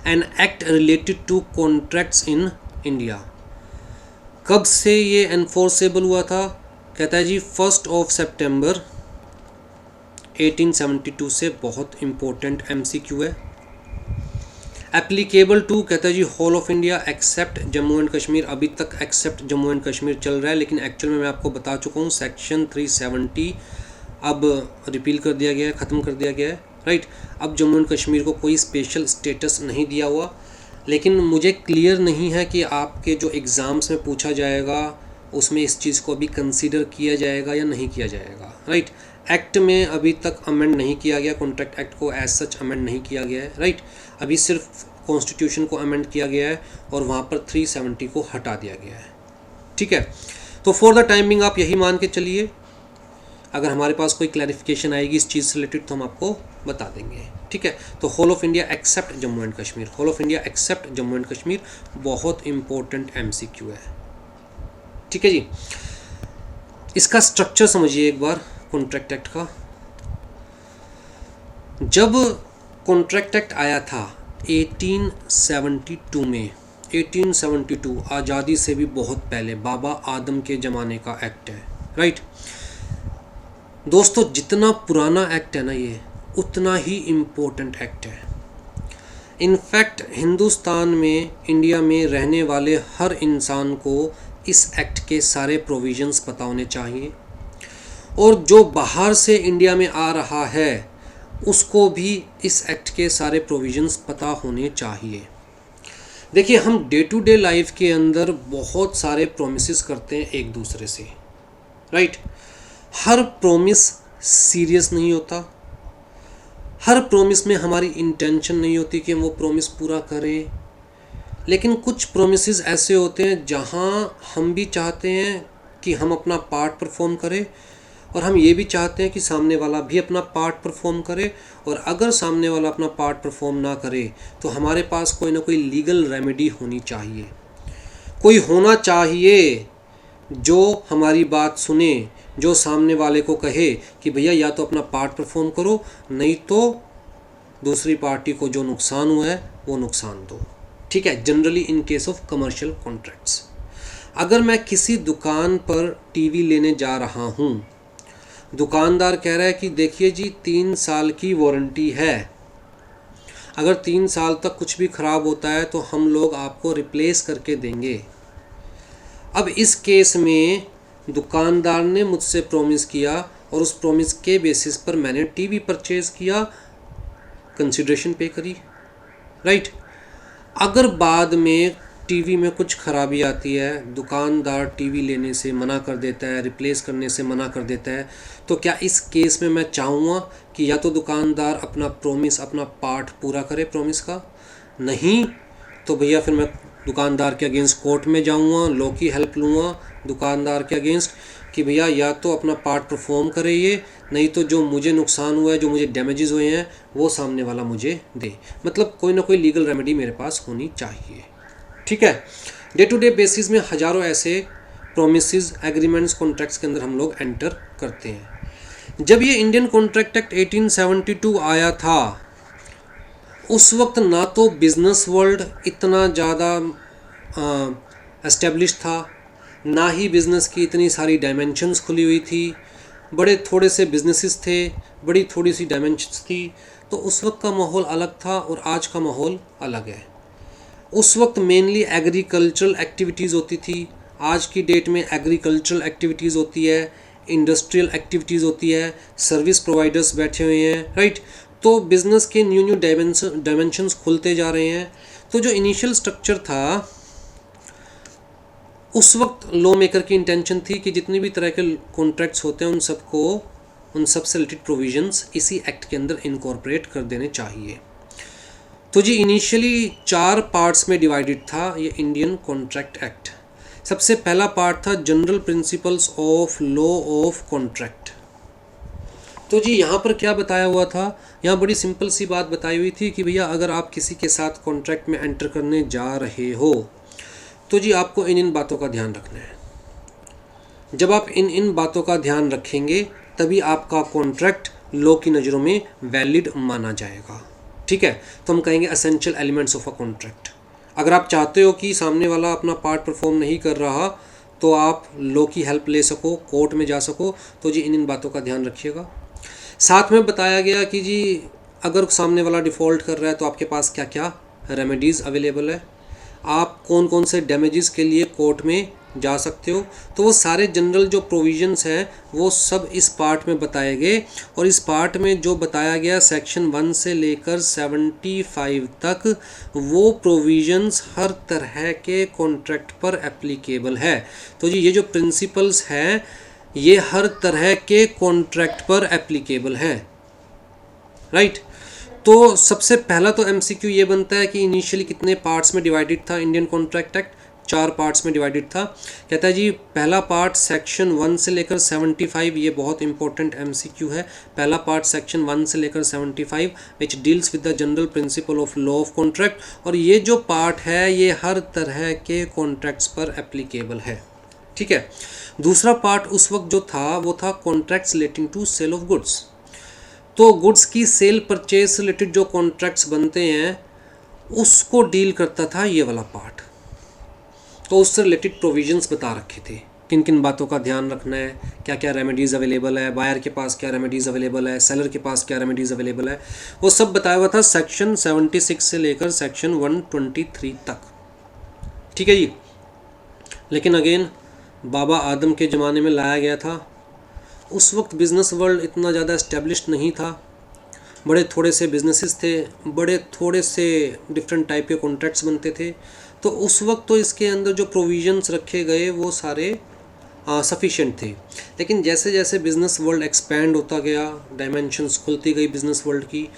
An act related to contracts in India. कब से ये एनफोर्सेबल हुआ था? कहता है जी 1 सितंबर 1872 से। बहुत इंपॉर्टेंट एमसीक्यू है। एप्लीकेबल टू, कहता है जी whole of India except Jammu and Kashmir. अभी तक एक्सेप्ट जम्मू एंड कश्मीर चल रहा है, लेकिन एक्चुअल में मैं आपको बता चुका हूँ सेक्शन 370 अब रिपील कर दिया गया है, ख़त्म कर दिया गया है, राइट। अब जम्मू एंड कश्मीर को कोई स्पेशल स्टेटस नहीं दिया हुआ, लेकिन मुझे क्लियर नहीं है कि आपके जो एग्ज़ाम्स में पूछा जाएगा उसमें इस चीज़ को अभी कंसीडर किया जाएगा या नहीं किया जाएगा, राइट। एक्ट में अभी तक अमेंड नहीं किया गया, कॉन्ट्रैक्ट एक्ट को एज सच अमेंड नहीं किया गया है, राइट। अभी सिर्फ कॉन्स्टिट्यूशन को अमेंड किया गया है और वहाँ पर 370 को हटा दिया गया है, ठीक है। तो फॉर द टाइमिंग आप यही मान के चलिए, अगर हमारे पास कोई क्लैरिफिकेशन आएगी इस चीज़ से रिलेटेड तो हम आपको बता देंगे, ठीक है। तो whole of India except Jammu and Kashmir, whole of India except Jammu and Kashmir बहुत इंपॉर्टेंट एमसीक्यू है, ठीक है जी। इसका स्ट्रक्चर समझिए एक बार कॉन्ट्रैक्ट एक्ट का। जब कॉन्ट्रैक्ट एक्ट आया था 1872 में, 1872 आज़ादी से भी बहुत पहले, बाबा आदम के ज़माने का एक्ट है, राइट। दोस्तों जितना पुराना एक्ट है ना ये, उतना ही इम्पोर्टेंट एक्ट है। इनफैक्ट हिंदुस्तान में, इंडिया में रहने वाले हर इंसान को इस एक्ट के सारे प्रोविजंस पता होने चाहिए, और जो बाहर से इंडिया में आ रहा है उसको भी इस एक्ट के सारे प्रोविजंस पता होने चाहिए। देखिए हम डे टू डे लाइफ के अंदर बहुत सारे प्रोमिसेस करते हैं एक दूसरे से, राइट। हर प्रोमिस सीरियस नहीं होता, हर प्रोमिस में हमारी इंटेंशन नहीं होती कि हम वो प्रोमिस पूरा करें, लेकिन कुछ प्रोमिसेस ऐसे होते हैं जहां हम भी चाहते हैं कि हम अपना पार्ट परफॉर्म करें और हम ये भी चाहते हैं कि सामने वाला भी अपना पार्ट परफॉर्म करे, और अगर सामने वाला अपना पार्ट परफॉर्म ना करे तो हमारे पास कोई ना कोई लीगल रेमेडी होनी चाहिए, कोई होना चाहिए जो हमारी बात सुने, जो सामने वाले को कहे कि भैया या तो अपना पार्ट परफॉर्म करो, नहीं तो दूसरी पार्टी को जो नुकसान हुआ है वो नुकसान दो, ठीक है। Generally in case of commercial contracts, अगर मैं किसी दुकान पर टीवी लेने जा रहा हूँ, दुकानदार कह रहा है कि देखिए जी 3 साल की वारंटी है, अगर 3 साल तक कुछ भी ख़राब होता है तो हम लोग आपको रिप्लेस करके देंगे। अब इस केस में दुकानदार ने मुझसे प्रॉमिस किया और उस प्रॉमिस के बेसिस पर मैंने टीवी परचेज़ किया, कंसिडरेशन पे करी, राइट। अगर बाद में टीवी में कुछ खराबी आती है, दुकानदार टीवी लेने से मना कर देता है, रिप्लेस करने से मना कर देता है, तो क्या इस केस में मैं चाहूँगा कि या तो दुकानदार अपना प्रॉमिस, अपना पार्ट पूरा करे प्रॉमिस का? नहीं, तो भैया फिर मैं दुकानदार के अगेंस्ट कोर्ट में जाऊँगा, लॉ की हेल्प लूँगा दुकानदार के अगेंस्ट कि भैया या तो अपना पार्ट परफॉर्म करे ये, नहीं तो जो मुझे नुकसान हुआ है, जो मुझे डैमेजेस हुए हैं वो सामने वाला मुझे दे। मतलब कोई ना कोई लीगल रेमेडी मेरे पास होनी चाहिए, ठीक है। डे टू डे बेसिस में हज़ारों ऐसे प्रोमिसेस, एग्रीमेंट्स, कॉन्ट्रैक्ट्स के अंदर हम लोग एंटर करते हैं। जब ये इंडियन कॉन्ट्रैक्ट एक्ट 1872 आया था उस वक्त ना तो बिज़नेस वर्ल्ड इतना ज़्यादा एस्टेब्लिश था, ना ही बिज़नेस की इतनी सारी डायमेंशंस खुली हुई थी, बड़े थोड़े से बिजनेसेस थे बड़ी थोड़ी सी डायमेंशंस थी। तो उस वक्त का माहौल अलग था और आज का माहौल अलग है। उस वक्त मेनली एग्रीकल्चरल एक्टिविटीज़ होती थी, आज की डेट में एग्रीकल्चरल एक्टिविटीज़ होती है, इंडस्ट्रियल एक्टिविटीज़ होती है, सर्विस प्रोवाइडर्स बैठे हुए हैं, राइट। तो बिज़नेस के न्यू न्यू डायमेंशंस खुलते जा रहे हैं। तो जो इनिशियल स्ट्रक्चर था, उस वक्त लॉ मेकर की इंटेंशन थी कि जितनी भी तरह के कॉन्ट्रैक्ट्स होते हैं उन सब से रिलेटेड प्रोविजंस इसी एक्ट के अंदर इनकॉर्पोरेट कर देने चाहिए। तो जी इनिशियली 4 पार्ट्स में डिवाइडेड था ये इंडियन कॉन्ट्रैक्ट एक्ट। सबसे पहला पार्ट था general principles of law of contract. तो जी यहाँ पर क्या बताया हुआ था, यहाँ बड़ी सिंपल सी बात बताई हुई थी कि भैया अगर आप किसी के साथ कॉन्ट्रैक्ट में एंटर करने जा रहे हो तो जी आपको इन बातों का ध्यान रखना है। जब आप इन बातों का ध्यान रखेंगे तभी आपका कॉन्ट्रैक्ट लॉ की नज़रों में वैलिड माना जाएगा, ठीक है। तो हम कहेंगे essential elements of a contract. अगर आप चाहते हो कि सामने वाला अपना पार्ट परफॉर्म नहीं कर रहा तो आप लॉ की हेल्प ले सको, कोर्ट में जा सको, तो जी इन बातों का ध्यान रखिएगा। साथ में बताया गया कि जी अगर सामने वाला डिफ़ॉल्ट कर रहा है तो आपके पास क्या क्या रेमेडीज़ अवेलेबल है, आप कौन कौन से डैमेजेस के लिए कोर्ट में जा सकते हो। तो वो सारे जनरल जो प्रोविजंस हैं वो सब इस पार्ट में बताए गए। और इस पार्ट में जो बताया गया सेक्शन 1 से लेकर 75 तक वो प्रोविजंस हर तरह के कॉन्ट्रैक्ट पर एप्लीकेबल है। तो जी ये जो प्रिंसिपल्स हैं ये हर तरह के कॉन्ट्रैक्ट पर एप्लीकेबल है, राइट। तो सबसे पहला तो एमसीक्यू ये बनता है कि इनिशियली कितने पार्ट्स में डिवाइडेड था इंडियन कॉन्ट्रैक्ट एक्ट। 4 पार्ट्स में डिवाइडेड था। कहता है जी पहला पार्ट सेक्शन 1 से लेकर 75, ये बहुत इंपॉर्टेंट एमसीक्यू है। पहला पार्ट सेक्शन 1 से लेकर 75 which deals with the general principle of law of contract. और ये जो पार्ट है ये हर तरह के कॉन्ट्रैक्ट्स पर एप्लीकेबल है, ठीक है। दूसरा पार्ट उस वक्त जो था वो था contracts relating to sale of goods. तो गुड्स की सेल परचेज से रिलेटेड जो कॉन्ट्रैक्ट्स बनते हैं उसको डील करता था ये वाला पार्ट। तो उससे रिलेटेड प्रोविजंस बता रखे थे, किन किन बातों का ध्यान रखना है, क्या क्या रेमेडीज़ अवेलेबल है, बायर के पास क्या रेमेडीज़ अवेलेबल है, सेलर के पास क्या रेमेडीज़ अवेलेबल है, वो सब बताया हुआ था सेक्शन 76 से लेकर सेक्शन 123 तक, ठीक है जी। लेकिन अगेन बाबा आदम के ज़माने में लाया गया था। उस वक्त बिज़नेस वर्ल्ड इतना ज़्यादा इस्टेब्लिश्ड नहीं था, बड़े थोड़े से बिजनेसेस थे, बड़े थोड़े से डिफरेंट टाइप के कॉन्ट्रैक्ट्स बनते थे। तो उस वक्त तो इसके अंदर जो प्रोविजंस रखे गए वो सारे सफिशिएंट थे। लेकिन जैसे जैसे बिज़नेस वर्ल्ड एक्सपैंड होता गया, डायमेंशंस खुलती गई बिज़नेस वर्ल्ड की,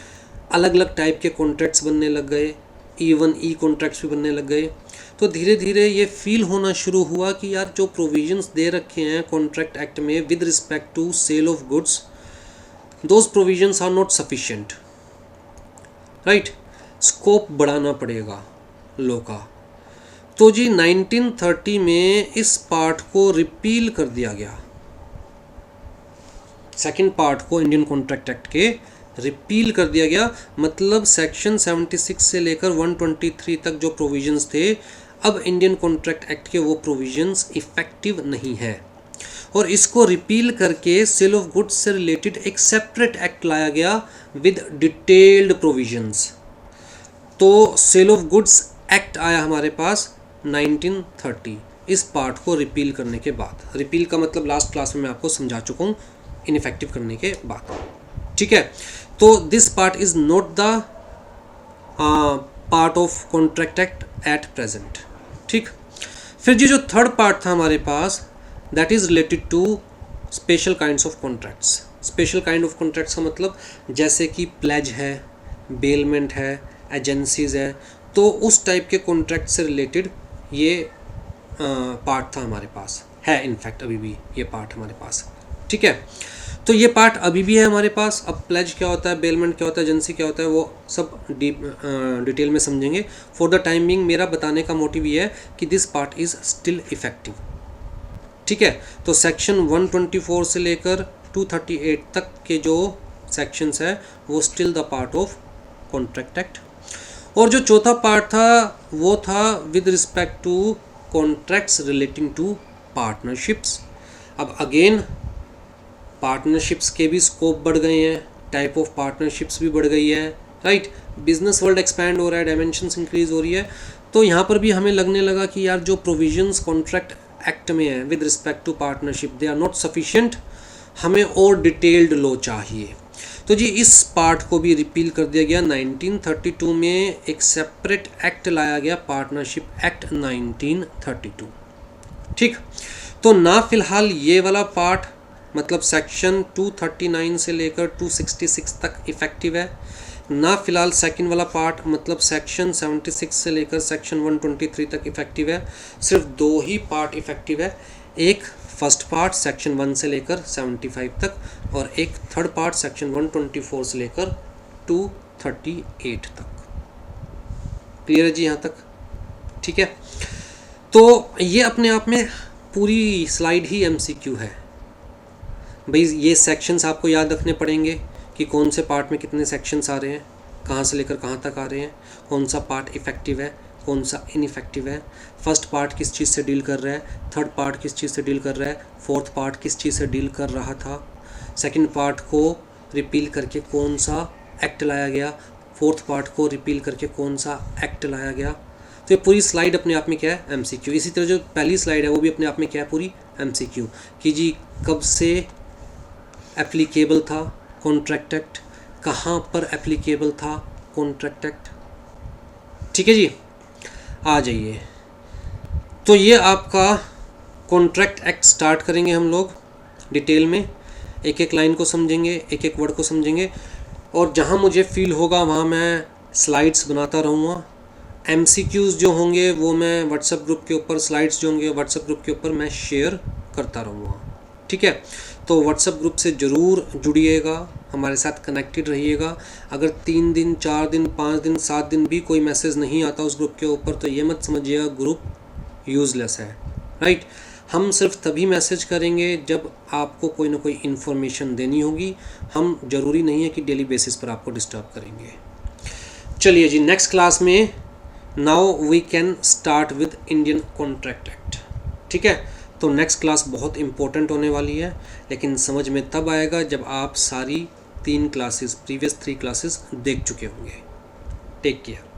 अलग अलग टाइप के कॉन्ट्रैक्ट्स बनने लग गए, इवन ई कॉन्ट्रैक्ट्स भी बनने लग गए। तो धीरे धीरे ये फील होना शुरू हुआ कि यार जो प्रोविजंस दे रखे हैं कॉन्ट्रैक्ट एक्ट में with respect to sale of goods, those provisions are not sufficient, right. Scope बढ़ाना पड़ेगा लॉ का। तो जी 1930 में इस पार्ट को रिपील कर दिया गया, सेकंड पार्ट को इंडियन कॉन्ट्रैक्ट एक्ट के रिपील कर दिया गया। मतलब सेक्शन 76 से लेकर 123 तक जो प्रोविजंस थे, अब इंडियन कॉन्ट्रैक्ट एक्ट के वो प्रोविजंस इफेक्टिव नहीं है। और इसको रिपील करके सेल ऑफ गुड्स से रिलेटेड एक सेपरेट एक्ट लाया गया विद डिटेल्ड प्रोविजंस। तो सेल ऑफ गुड्स एक्ट आया हमारे पास 1930 इस पार्ट को रिपील करने के बाद। रिपील का मतलब लास्ट क्लास में मैं आपको समझा चुका हूँ, इनइफेक्टिव करने के बाद, ठीक है। तो this part is not the part of contract act at present, ठीक। फिर जो थर्ड पार्ट था हमारे पास, that is related to special kinds of contracts. Special kind of contracts का मतलब जैसे कि प्लेज है, बेलमेंट है, एजेंसीज है, तो उस टाइप के कॉन्ट्रैक्ट से रिलेटेड ये पार्ट था हमारे पास, है इनफैक्ट अभी भी ये पार्ट हमारे पास, ठीक है। तो ये पार्ट अभी भी है हमारे पास। अब प्लेज क्या होता है, बेलमेंट क्या होता है, एजेंसी क्या होता है, वो सब डिटेल में समझेंगे। फॉर द टाइम बिंग मेरा बताने का मोटिव ये है कि this part is still effective, ठीक है। तो सेक्शन 124 से लेकर 238 तक के जो सेक्शंस है वो still the part of contract act. और जो चौथा पार्ट था वो था with respect to contracts relating to partnerships. अब अगेन पार्टनरशिप्स के भी स्कोप बढ़ गए हैं, टाइप ऑफ पार्टनरशिप्स भी बढ़ गई है, राइट। बिजनेस वर्ल्ड एक्सपैंड हो रहा है, डायमेंशंस इंक्रीज हो रही है। तो यहाँ पर भी हमें लगने लगा कि यार जो प्रोविजंस कॉन्ट्रैक्ट एक्ट में है with respect to partnership they are not sufficient, हमें और डिटेल्ड लॉ चाहिए। तो जी इस पार्ट को भी रिपील कर दिया गया। 1932 में एक सेपरेट एक्ट लाया गया, पार्टनरशिप एक्ट 1932, ठीक। तो ना फिलहाल ये वाला पार्ट मतलब सेक्शन 239 से लेकर 266 तक इफ़ेक्टिव है, ना फिलहाल सेकंड वाला पार्ट मतलब सेक्शन 76 से लेकर सेक्शन 123 तक इफ़ेक्टिव है। सिर्फ दो ही पार्ट इफ़ेक्टिव है, एक फर्स्ट पार्ट सेक्शन 1 से लेकर 75 तक और एक थर्ड पार्ट सेक्शन 124 से लेकर 238 तक। क्लियर है जी यहाँ तक, ठीक है। तो ये अपने आप में पूरी स्लाइड ही MCQ है भाई। ये सेक्शंस आपको याद रखने पड़ेंगे कि कौन से पार्ट में कितने सेक्शंस आ रहे हैं, कहाँ से लेकर कहाँ तक आ रहे हैं, कौन सा पार्ट इफ़ेक्टिव है, कौन सा इनइफेक्टिव है, फर्स्ट पार्ट किस चीज़ से डील कर रहा है, थर्ड पार्ट किस चीज़ से डील कर रहा है, फोर्थ पार्ट किस चीज़ से डील कर रहा था, सेकंड पार्ट को रिपील करके कौन सा एक्ट लाया गया, फोर्थ पार्ट को रिपील करके कौन सा एक्ट लाया गया। तो ये पूरी स्लाइड अपने आप में क्या है, MCQ। इसी तरह जो पहली स्लाइड है वो भी अपने आप में क्या है, पूरी MCQ कि जी कब से एप्लीकेबल था कॉन्ट्रैक्ट एक्ट, कहाँ पर एप्लीकेबल था कॉन्ट्रैक्ट एक्ट, ठीक है जी। आ जाइए, तो ये आपका कॉन्ट्रैक्ट एक्ट स्टार्ट करेंगे हम लोग डिटेल में, एक एक लाइन को समझेंगे, एक एक वर्ड को समझेंगे, और जहाँ मुझे फील होगा वहाँ मैं स्लाइड्स बनाता रहूँगा। MCQs जो होंगे वो मैं व्हाट्सएप ग्रुप के ऊपर, स्लाइड्स जो होंगे व्हाट्सएप ग्रुप के ऊपर मैं शेयर करता रहूँगा, ठीक है। तो व्हाट्सएप ग्रुप से ज़रूर जुड़िएगा, हमारे साथ कनेक्टेड रहिएगा। अगर 3 दिन 4 दिन 5 दिन 7 दिन भी कोई मैसेज नहीं आता उस ग्रुप के ऊपर तो ये मत समझिएगा ग्रुप यूज़लेस है, राइट। हम सिर्फ तभी मैसेज करेंगे जब आपको कोई ना कोई इन्फॉर्मेशन देनी होगी। हम ज़रूरी नहीं है कि डेली बेसिस पर आपको डिस्टर्ब करेंगे। चलिए जी, नेक्स्ट क्लास में now we can start with Indian contract act, ठीक है। तो नेक्स्ट क्लास बहुत इंपॉर्टेंट होने वाली है, लेकिन समझ में तब आएगा जब आप सारी 3 क्लासेस, प्रीवियस 3 क्लासेस देख चुके होंगे। Take care.